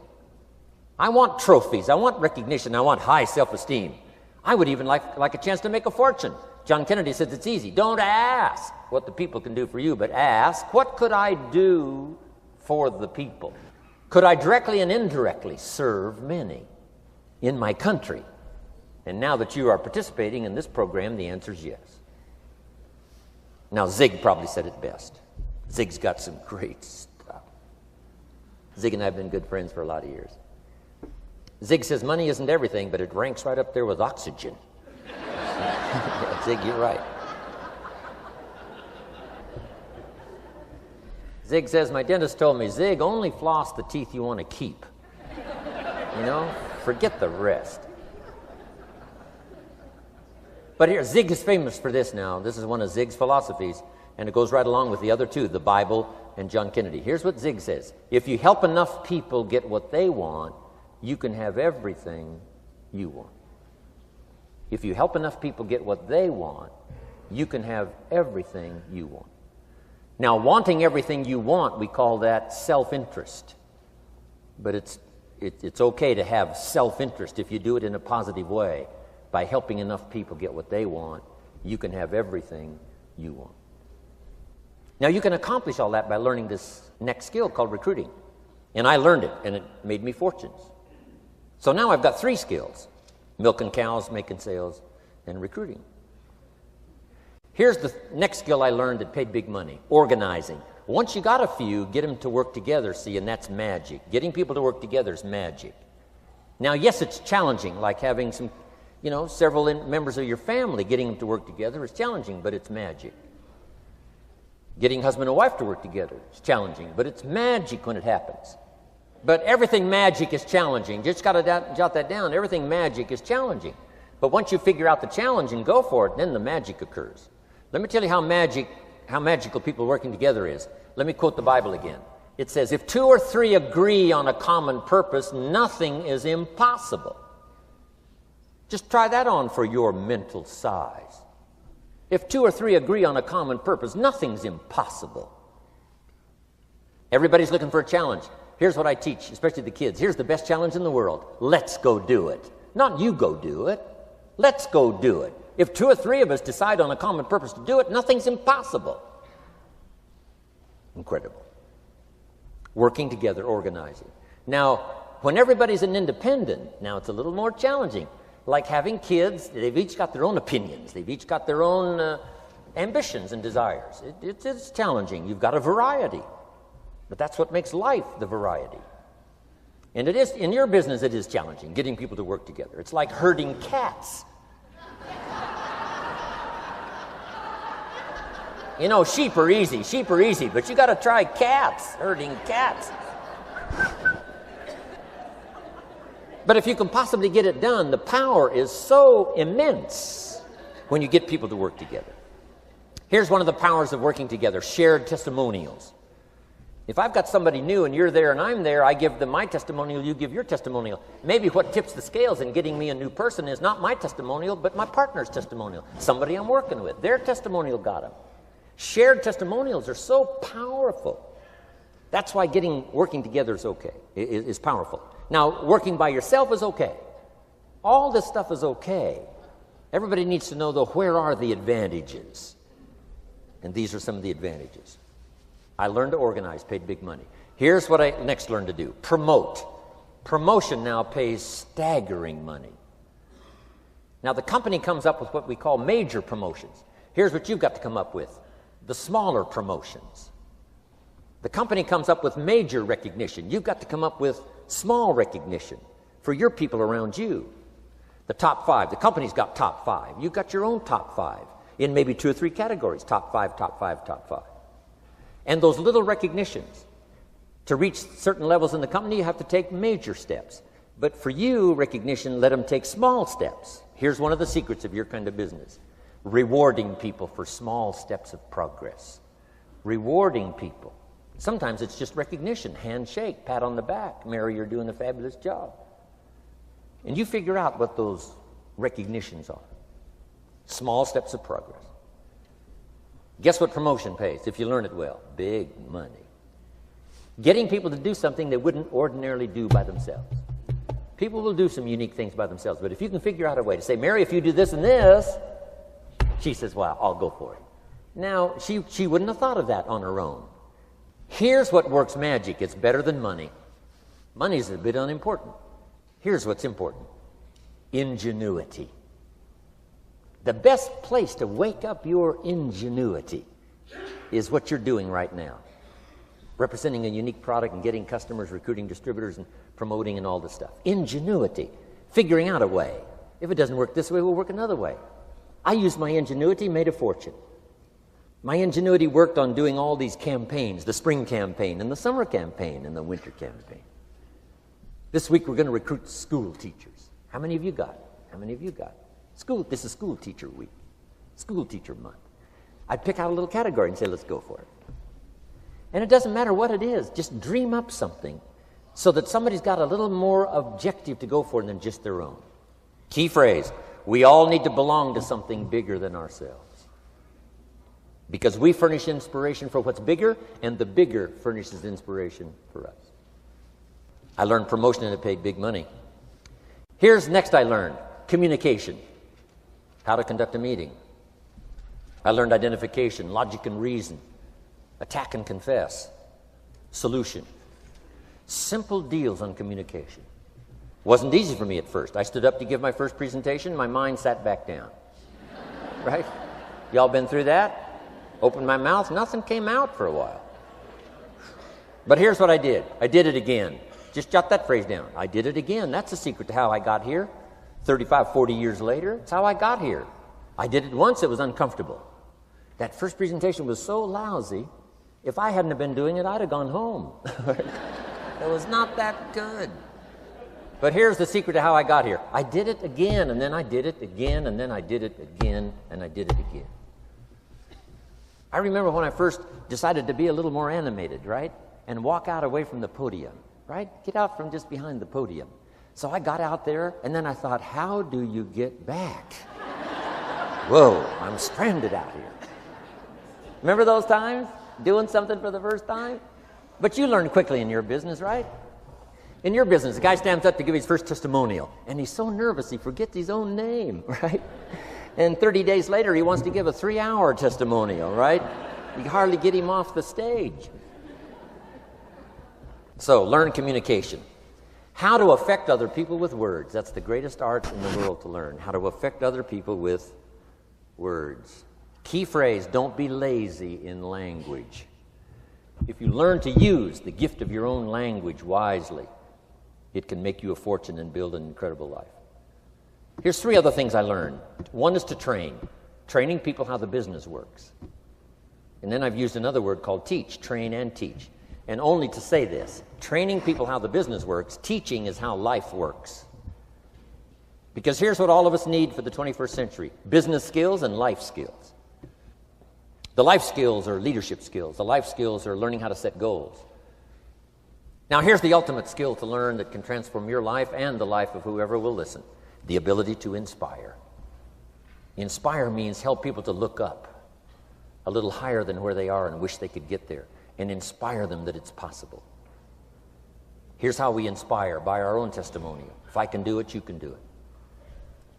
Speaker 2: I want trophies. I want recognition. I want high self-esteem. I would even like a chance to make a fortune. John Kennedy says it's easy. Don't ask what the people can do for you, but ask, what could I do for the people? Could I directly and indirectly serve many in my country? And now that you are participating in this program, the answer is yes. Now, Zig probably said it best. Zig's got some great stuff. Zig and I have been good friends for a lot of years. Zig says money isn't everything, but it ranks right up there with oxygen. Zig, you're right. Zig says, my dentist told me, Zig, only floss the teeth you want to keep. You know, forget the rest. But here, Zig is famous for this now. This is one of Zig's philosophies, and it goes right along with the other two, the Bible and John Kennedy. Here's what Zig says: if you help enough people get what they want, you can have everything you want. If you help enough people get what they want, you can have everything you want. Now, wanting everything you want, we call that self-interest. But it's okay to have self-interest if you do it in a positive way. By helping enough people get what they want, you can have everything you want. Now, you can accomplish all that by learning this next skill called recruiting. And I learned it, and it made me fortunes. So now I've got 3 skills: milking cows, making sales, and recruiting. Here's the next skill I learned that paid big money: organizing. Once you got a few, get them to work together, see, and that's magic. Getting people to work together is magic. Now, yes, it's challenging, like having several members of your family. Getting them to work together is challenging, but it's magic. Getting husband and wife to work together is challenging, but it's magic when it happens. But everything magic is challenging. Just got to jot that down. Everything magic is challenging. But once you figure out the challenge and go for it, then the magic occurs. Let me tell you how magical people working together is. Let me quote the Bible again. It says, if 2 or 3 agree on a common purpose, nothing is impossible. Just try that on for your mental size. If 2 or 3 agree on a common purpose, nothing's impossible. Everybody's looking for a challenge. Here's what I teach, especially the kids. Here's the best challenge in the world. Let's go do it. Not you go do it. Let's go do it. If 2 or 3 of us decide on a common purpose to do it, nothing's impossible. Incredible. Working together, organizing. Now, when everybody's an independent, now it's a little more challenging. Like having kids, they've each got their own opinions. They've each got their own ambitions and desires. It's challenging. You've got a variety. But that's what makes life the variety. And it is, in your business, it is challenging, getting people to work together. It's like herding cats. You know, sheep are easy, but you got to try cats, herding cats. But if you can possibly get it done, the power is so immense when you get people to work together. Here's one of the powers of working together, shared testimonials. If I've got somebody new and you're there and I'm there, I give them my testimonial, you give your testimonial. Maybe what tips the scales in getting me a new person is not my testimonial, but my partner's testimonial. Somebody I'm working with, their testimonial got them. Shared testimonials are so powerful. That's why working together is okay, is powerful. Now, working by yourself is okay. All this stuff is okay. Everybody needs to know, though, where are the advantages? And these are some of the advantages. I learned to organize, paid big money. Here's what I next learned to do. Promote. Promotion now pays staggering money. Now, the company comes up with what we call major promotions. Here's what you've got to come up with. The smaller promotions. The company comes up with major recognition. You've got to come up with small recognition for your people around you. The top 5. The company's got top 5. You've got your own top 5 in maybe 2 or 3 categories. Top 5, top 5, top 5. And those little recognitions, to reach certain levels in the company, you have to take major steps. But for you, recognition, let them take small steps. Here's one of the secrets of your kind of business. Rewarding people for small steps of progress. Rewarding people. Sometimes it's just recognition, handshake, pat on the back. Mary, you're doing a fabulous job. And you figure out what those recognitions are. Small steps of progress. Guess what promotion pays if you learn it well? Big money. Getting people to do something they wouldn't ordinarily do by themselves. People will do some unique things by themselves, but if you can figure out a way to say, Mary, if you do this and this, she says, well, I'll go for it. Now, she wouldn't have thought of that on her own. Here's what works magic. It's better than money. Money's a bit unimportant. Here's what's important. Ingenuity. The best place to wake up your ingenuity is what you're doing right now. Representing a unique product and getting customers, recruiting distributors, and promoting and all this stuff. Ingenuity. Figuring out a way. If it doesn't work this way, we'll work another way. I used my ingenuity, made a fortune. My ingenuity worked on doing all these campaigns, the spring campaign and the summer campaign and the winter campaign. This week we're going to recruit school teachers. How many of you got? How many of you got? This is school teacher week, school teacher month. I'd pick out a little category and say, let's go for it. And it doesn't matter what it is, just dream up something so that somebody's got a little more objective to go for than just their own. Key phrase, we all need to belong to something bigger than ourselves. Because we furnish inspiration for what's bigger, and the bigger furnishes inspiration for us. I learned promotion and it paid big money. Here's next I learned, communication. How to conduct a meeting. I learned identification, logic and reason, attack and confess, solution. Simple deals on communication. Wasn't easy for me at first. I stood up to give my first presentation, my mind sat back down. Right? Y'all been through that? Opened my mouth, nothing came out for a while. But here's what I did. I did it again. Just jot that phrase down. I did it again. That's the secret to how I got here. 35, 40 years later, it's how I got here. I did it once, it was uncomfortable. That first presentation was so lousy, if I hadn't have been doing it, I'd have gone home. It was not that good. But here's the secret to how I got here. I did it again, and then I did it again, and then I did it again, and I did it again. I remember when I first decided to be a little more animated, right? And walk out away from the podium, right? Get out from just behind the podium. So I got out there, and then I thought, how do you get back? Whoa, I'm stranded out here. Remember those times? Doing something for the first time? But you learn quickly in your business, right? In your business, the guy stands up to give his first testimonial, and he's so nervous he forgets his own name, right? And 30 days later, he wants to give a 3-hour testimonial, right? You hardly get him off the stage. So, learn communication. How to affect other people with words. That's the greatest art in the world to learn. How to affect other people with words. Key phrase, don't be lazy in language. If you learn to use the gift of your own language wisely, it can make you a fortune and build an incredible life. Here's 3 other things I learned. One is to train. Training people how the business works. And then I've used another word called teach, train and teach. And only to say this, training people how the business works, teaching is how life works. Because here's what all of us need for the 21st century: business skills and life skills. The life skills are leadership skills. The life skills are learning how to set goals. Now here's the ultimate skill to learn that can transform your life and the life of whoever will listen: the ability to inspire. Inspire means help people to look up a little higher than where they are and wish they could get there, and inspire them that it's possible. Here's how we inspire: by our own testimonial. If I can do it, you can do it.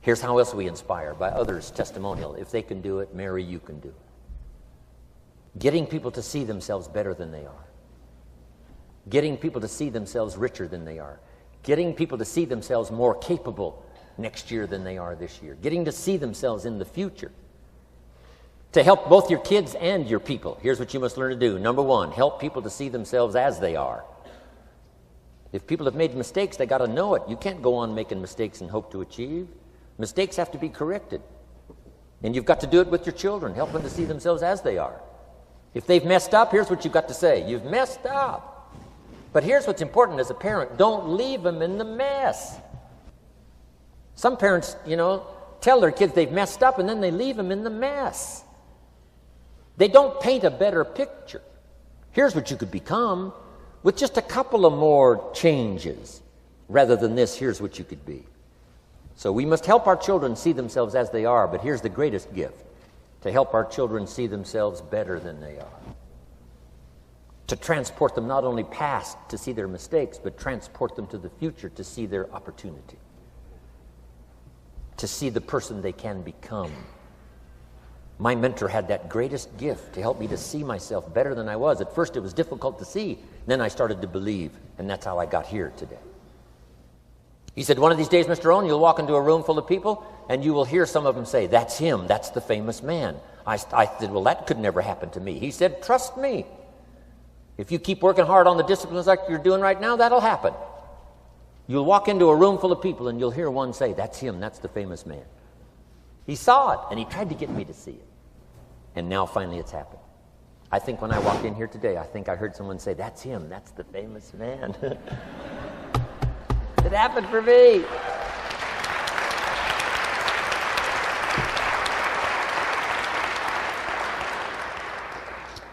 Speaker 2: Here's how else we inspire: by others' testimonial. If they can do it, Mary, you can do it. Getting people to see themselves better than they are. Getting people to see themselves richer than they are. Getting people to see themselves more capable next year than they are this year. Getting to see themselves in the future. To help both your kids and your people, here's what you must learn to do. Number 1, help people to see themselves as they are. If people have made mistakes, they got to know it. You can't go on making mistakes and hope to achieve. Mistakes have to be corrected. And you've got to do it with your children. Help them to see themselves as they are. If they've messed up, here's what you've got to say: you've messed up. But here's what's important as a parent: don't leave them in the mess. Some parents, tell their kids they've messed up and then they leave them in the mess. They don't paint a better picture. Here's what you could become with just a couple of more changes. Rather than this, here's what you could be. So we must help our children see themselves as they are, but here's the greatest gift: to help our children see themselves better than they are. To transport them not only past to see their mistakes, but transport them to the future to see their opportunity. To see the person they can become. My mentor had that greatest gift to help me to see myself better than I was. At first it was difficult to see. Then I started to believe, and that's how I got here today. He said, one of these days, Mr. Rohn, you'll walk into a room full of people, and you will hear some of them say, "That's him, that's the famous man." I said, well, that could never happen to me. He said, trust me. If you keep working hard on the disciplines like you're doing right now, that'll happen. You'll walk into a room full of people, and you'll hear one say, "That's him, that's the famous man." He saw it, and he tried to get me to see it. And now finally it's happened. I think when I walked in here today, I think I heard someone say, "That's him, that's the famous man." It happened for me.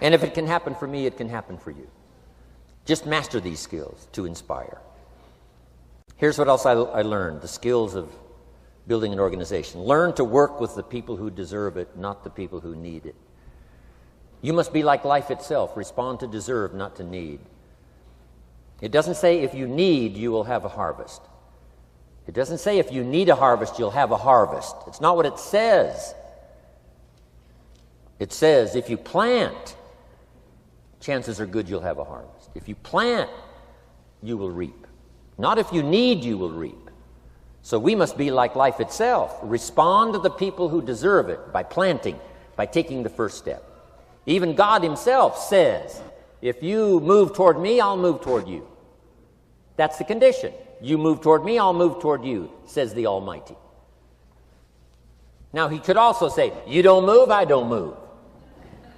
Speaker 2: And if it can happen for me, it can happen for you. Just master these skills to inspire. Here's what else I learned: the skills of building an organization. Learn to work with the people who deserve it, not the people who need it. You must be like life itself. Respond to deserve, not to need. It doesn't say if you need, you will have a harvest. It doesn't say if you need a harvest, you'll have a harvest. It's not what it says. It says if you plant, chances are good you'll have a harvest. If you plant, you will reap. Not if you need, you will reap. So we must be like life itself. Respond to the people who deserve it by planting, by taking the first step. Even God himself says, if you move toward me, I'll move toward you. That's the condition. You move toward me, I'll move toward you, says the Almighty. Now, he could also say, you don't move, I don't move.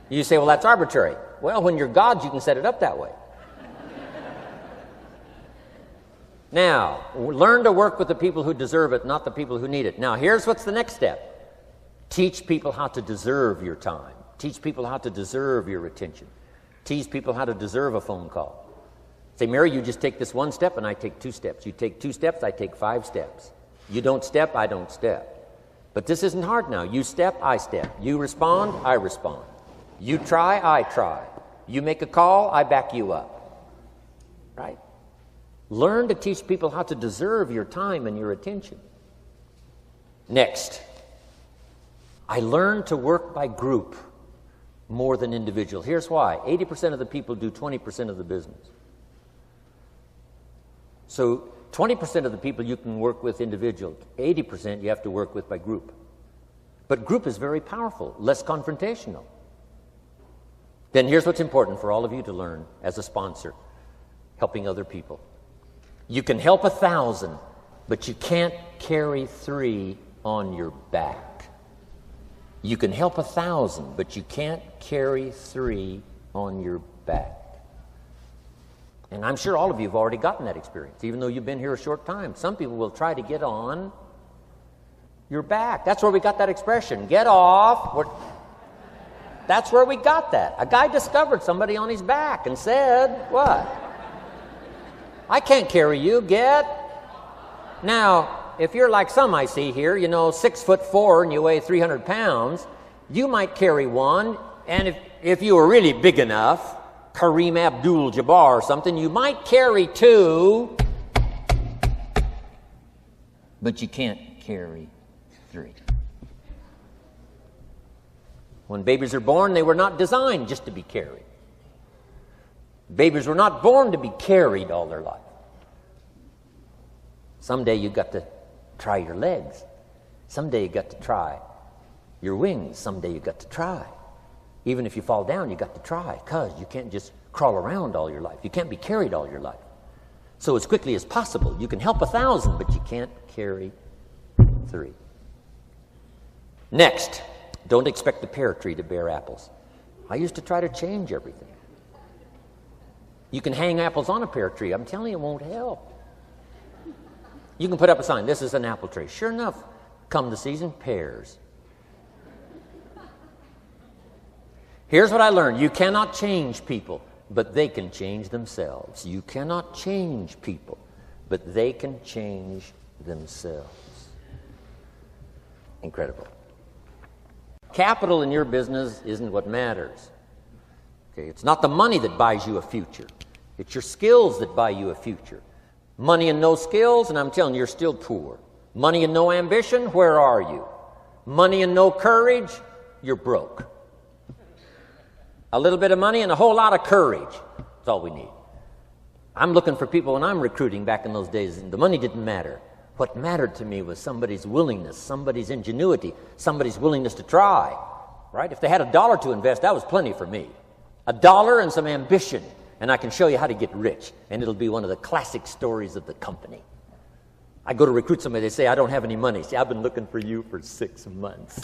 Speaker 2: You say, well, that's arbitrary. Well, when you're God, you can set it up that way. Now, learn to work with the people who deserve it, not the people who need it. Now, here's what's the next step. Teach people how to deserve your time. Teach people how to deserve your attention. Teach people how to deserve a phone call. Say, Mary, you just take this one step and I take 2 steps. You take 2 steps, I take 5 steps. You don't step, I don't step. But this isn't hard now. You step, I step. You respond, I respond. You try, I try. You make a call, I back you up. Right? Learn to teach people how to deserve your time and your attention. Next, I learned to work by group more than individual. Here's why. 80% of the people do 20% of the business. So 20% of the people you can work with individual. 80% you have to work with by group. But group is very powerful, less confrontational. Then here's what's important for all of you to learn as a sponsor, helping other people. You can help 1,000, but you can't carry 3 on your back. You can help 1,000, but you can't carry 3 on your back. And I'm sure all of you have already gotten that experience, even though you've been here a short time. Some people will try to get on your back. That's where we got that expression, get off. That's where we got that. A guy discovered somebody on his back and said, what? I can't carry you, get. Now, if you're like some I see here, 6'4" and you weigh 300 pounds, you might carry one, and if you were really big enough, Kareem Abdul-Jabbar or something, you might carry 2, but you can't carry 3. When babies are born, they were not designed just to be carried. Babies were not born to be carried all their life. Someday you got to try your legs. Someday you got to try your wings. Someday you got to try. Even if you fall down, you got to try, because you can't just crawl around all your life. You can't be carried all your life. So as quickly as possible, you can help 1,000, but you can't carry 3. Next, don't expect the pear tree to bear apples. I used to try to change everything. You can hang apples on a pear tree. I'm telling you, it won't help. You can put up a sign, this is an apple tree. Sure enough, come the season, pears. Here's what I learned. You cannot change people, but they can change themselves. You cannot change people, but they can change themselves. Incredible. Capital in your business isn't what matters. Okay, it's not the money that buys you a future. It's your skills that buy you a future. Money and no skills, and I'm telling you, you're still poor. Money and no ambition, where are you? Money and no courage, you're broke. A little bit of money and a whole lot of courage. That's all we need. I'm looking for people when I'm recruiting back in those days, and the money didn't matter. What mattered to me was somebody's willingness, somebody's ingenuity, somebody's willingness to try. Right? If they had $1 to invest, that was plenty for me. $1 and some ambition, and I can show you how to get rich, and it'll be one of the classic stories of the company. I go to recruit somebody, they say, I don't have any money. See, I've been looking for you for 6 months.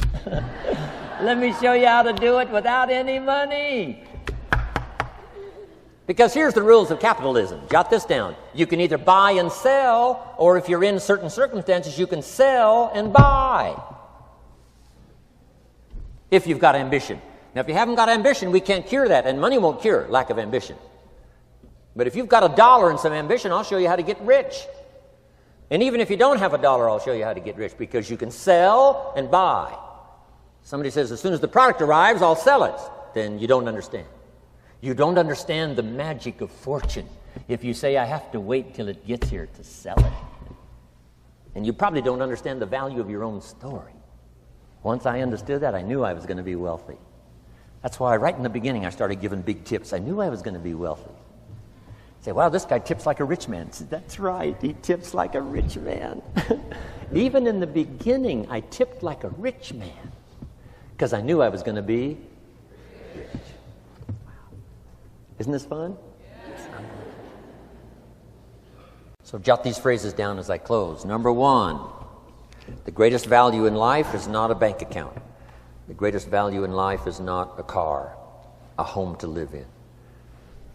Speaker 2: Let me show you how to do it without any money. Because here's the rules of capitalism. Jot this down. You can either buy and sell, or if you're in certain circumstances, you can sell and buy. If you've got ambition. Now, if you haven't got ambition, we can't cure that, and money won't cure lack of ambition. But if you've got $1 and some ambition, I'll show you how to get rich. And even if you don't have $1, I'll show you how to get rich, because you can sell and buy. Somebody says, as soon as the product arrives, I'll sell it. Then you don't understand. You don't understand the magic of fortune if you say, I have to wait till it gets here to sell it. And you probably don't understand the value of your own story. Once I understood that, I knew I was going to be wealthy. That's why right in the beginning I started giving big tips. I knew I was going to be wealthy. Say, wow, this guy tips like a rich man. I said, that's right, he tips like a rich man. Even in the beginning, I tipped like a rich man because I knew I was going to be rich. Wow. Isn't this fun? Yes. So jot these phrases down as I close. Number 1, the greatest value in life is not a bank account. The greatest value in life is not a car, a home to live in.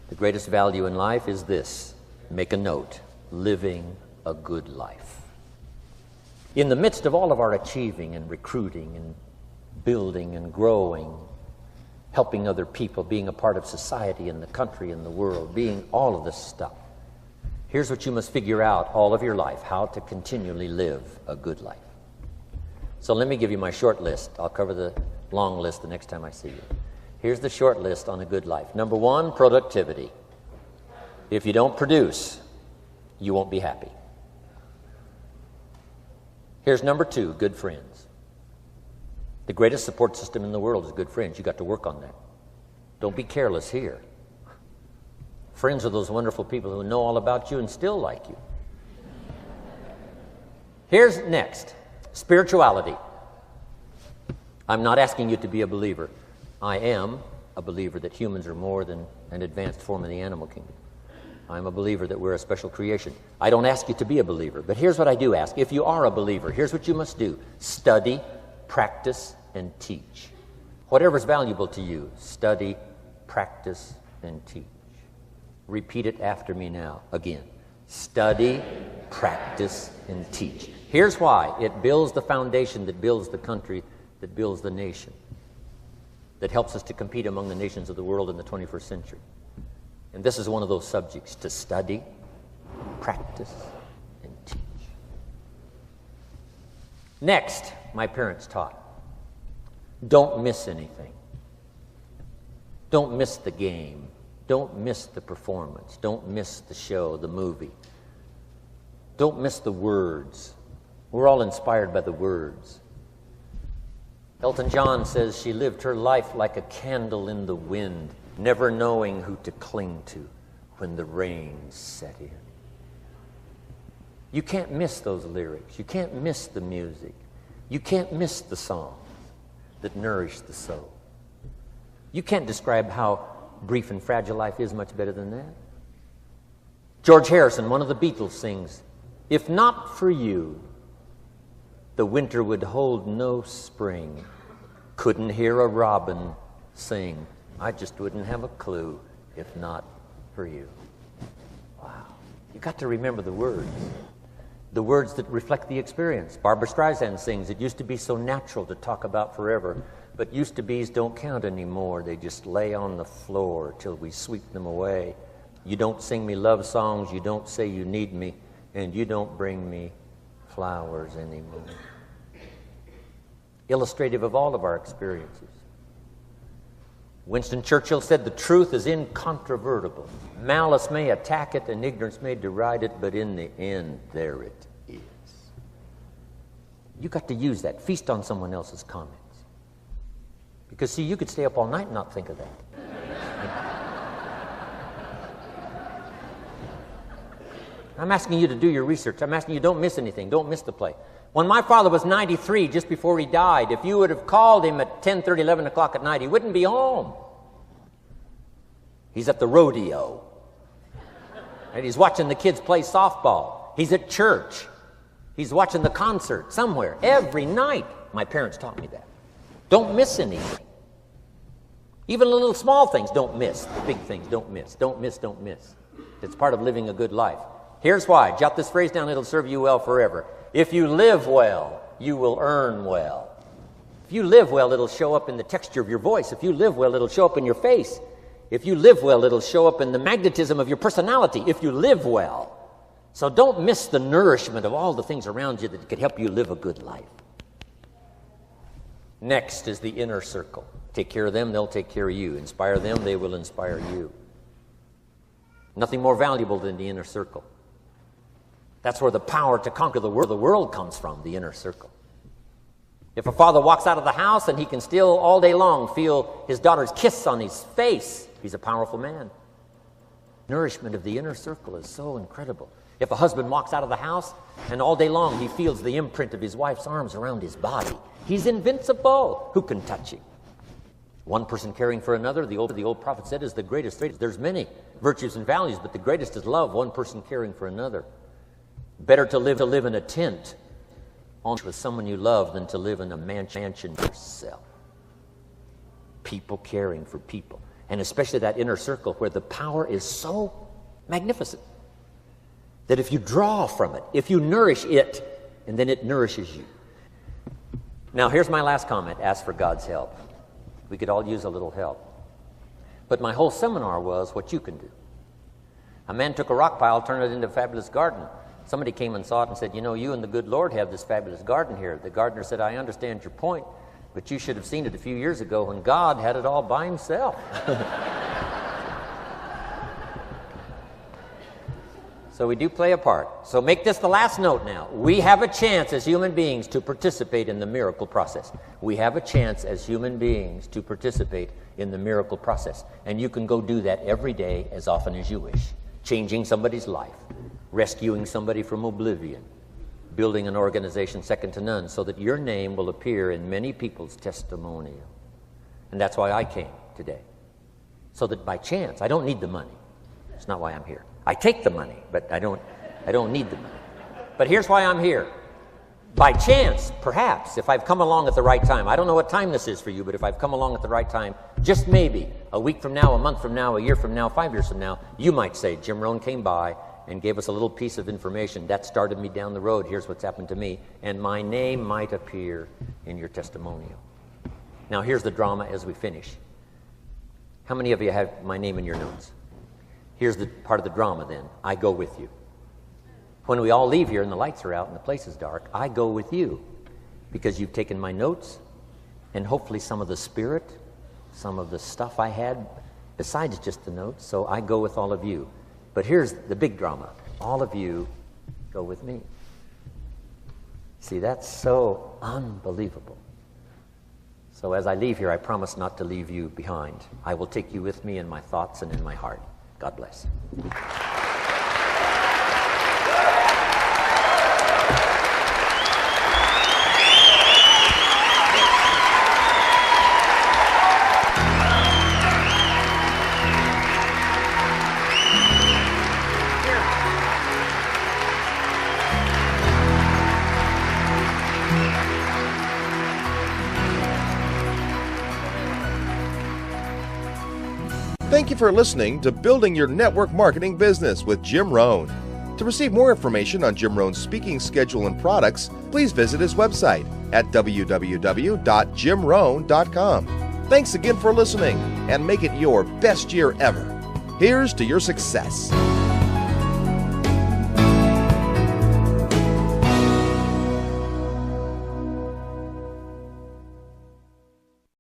Speaker 2: The greatest value in life is this. Make a note. Living a good life. In the midst of all of our achieving and recruiting and building and growing, helping other people, being a part of society and the country and the world, being all of this stuff, here's what you must figure out all of your life, how to continually live a good life. So let me give you my short list. I'll cover the long list the next time I see you. Here's the short list on a good life. Number 1, productivity. If you don't produce, you won't be happy. Here's number 2, good friends. The greatest support system in the world is good friends. You got to work on that. Don't be careless here. Friends are those wonderful people who know all about you and still like you. Here's next, spirituality. I'm not asking you to be a believer. I am, a believer that humans are more than an advanced form of the animal kingdom. I'm a believer that we're a special creation. I don't ask you to be a believer, but here's what I do ask. If you are a believer, here's what you must do. Study, practice, and teach. Whatever's valuable to you, study, practice, and teach. Repeat it after me now, again. Study, practice, and teach. Here's why. It builds the foundation that builds the country, that builds the nation, that helps us to compete among the nations of the world in the 21st century. And this is one of those subjects, to study, practice, and teach. Next, my parents taught, don't miss anything. Don't miss the game. Don't miss the performance. Don't miss the show, the movie. Don't miss the words. We're all inspired by the words. Elton John says she lived her life like a candle in the wind, never knowing who to cling to when the rain set in. You can't miss those lyrics. You can't miss the music. You can't miss the songs that nourish the soul. You can't describe how brief and fragile life is much better than that. George Harrison, one of the Beatles, sings, "If not for you, the winter would hold no spring. Couldn't hear a robin sing. I just wouldn't have a clue if not for you." Wow. You got to remember the words that reflect the experience. Barbra Streisand sings, "It used to be so natural to talk about forever, but used to be's don't count anymore. They just lay on the floor till we sweep them away. You don't sing me love songs, you don't say you need me, and you don't bring me flowers anymore." Illustrative of all of our experiences. Winston Churchill said, "The truth is incontrovertible. Malice may attack it and ignorance may deride it, but in the end, there it is." You got to use that. Feast on someone else's comments. Because, see, you could stay up all night and not think of that. I'm asking you to do your research. I'm asking you, don't miss anything. Don't miss the play. When my father was 93, just before he died, if you would have called him at 10:30, 11 o'clock at night, he wouldn't be home. He's at the rodeo. And he's watching the kids play softball. He's at church. He's watching the concert somewhere. Every night. My parents taught me that. Don't miss anything. Even the little small things, don't miss. The big things, don't miss. Don't miss, don't miss. It's part of living a good life. Here's why. Jot this phrase down. It'll serve you well forever. If you live well, you will earn well. If you live well, it'll show up in the texture of your voice. If you live well, it'll show up in your face. If you live well, it'll show up in the magnetism of your personality. If you live well. So don't miss the nourishment of all the things around you that could help you live a good life. Next is the inner circle. Take care of them, they'll take care of you. Inspire them, they will inspire you. Nothing more valuable than the inner circle. That's where the power to conquer the world comes from, the inner circle. If a father walks out of the house and he can still all day long feel his daughter's kiss on his face, he's a powerful man. Nourishment of the inner circle is so incredible. If a husband walks out of the house and all day long he feels the imprint of his wife's arms around his body, he's invincible. Who can touch him? One person caring for another, the old prophet said, is the greatest. There's many virtues and values, but the greatest is love, one person caring for another. Better to live in a tent with someone you love than to live in a mansion yourself. People caring for people. And especially that inner circle where the power is so magnificent that if you draw from it, if you nourish it, and then it nourishes you. Now, here's my last comment. Ask for God's help. We could all use a little help. But my whole seminar was what you can do. A man took a rock pile, turned it into a fabulous garden. Somebody came and saw it and said, "You know, you and the good Lord have this fabulous garden here." The gardener said, "I understand your point, but you should have seen it a few years ago when God had it all by himself." So we do play a part. So make this the last note now. We have a chance as human beings to participate in the miracle process. We have a chance as human beings to participate in the miracle process. And you can go do that every day as often as you wish. Changing somebody's life. Rescuing somebody from oblivion. Building an organization second to none so that your name will appear in many people's testimonial. And that's why I came today. so that by chance, I don't need the money. It's not why I'm here. I take the money, but I don't need the money. But here's why I'm here. By chance, perhaps, if I've come along at the right time, I don't know what time this is for you, but if I've come along at the right time, just maybe, a week from now, a month from now, a year from now, 5 years from now, you might say, Jim Rohn came by and gave us a little piece of information. That started me down the road. Here's what's happened to me. And my name might appear in your testimonial. Now, here's the drama as we finish. How many of you have my name in your notes? Here's the part of the drama then. I go with you. When we all leave here and the lights are out and the place is dark, I go with you because you've taken my notes and hopefully some of the spirit, some of the stuff I had besides just the notes. So I go with all of you. But here's the big drama. All of you go with me. See, that's so unbelievable. So as I leave here, I promise not to leave you behind. I will take you with me in my thoughts and in my heart. God bless.
Speaker 1: Thank you for listening to Building Your Network Marketing Business with Jim Rohn. To receive more information on Jim Rohn's speaking schedule and products, please visit his website at www.jimrohn.com. Thanks again for listening, and make it your best year ever. Here's to your success.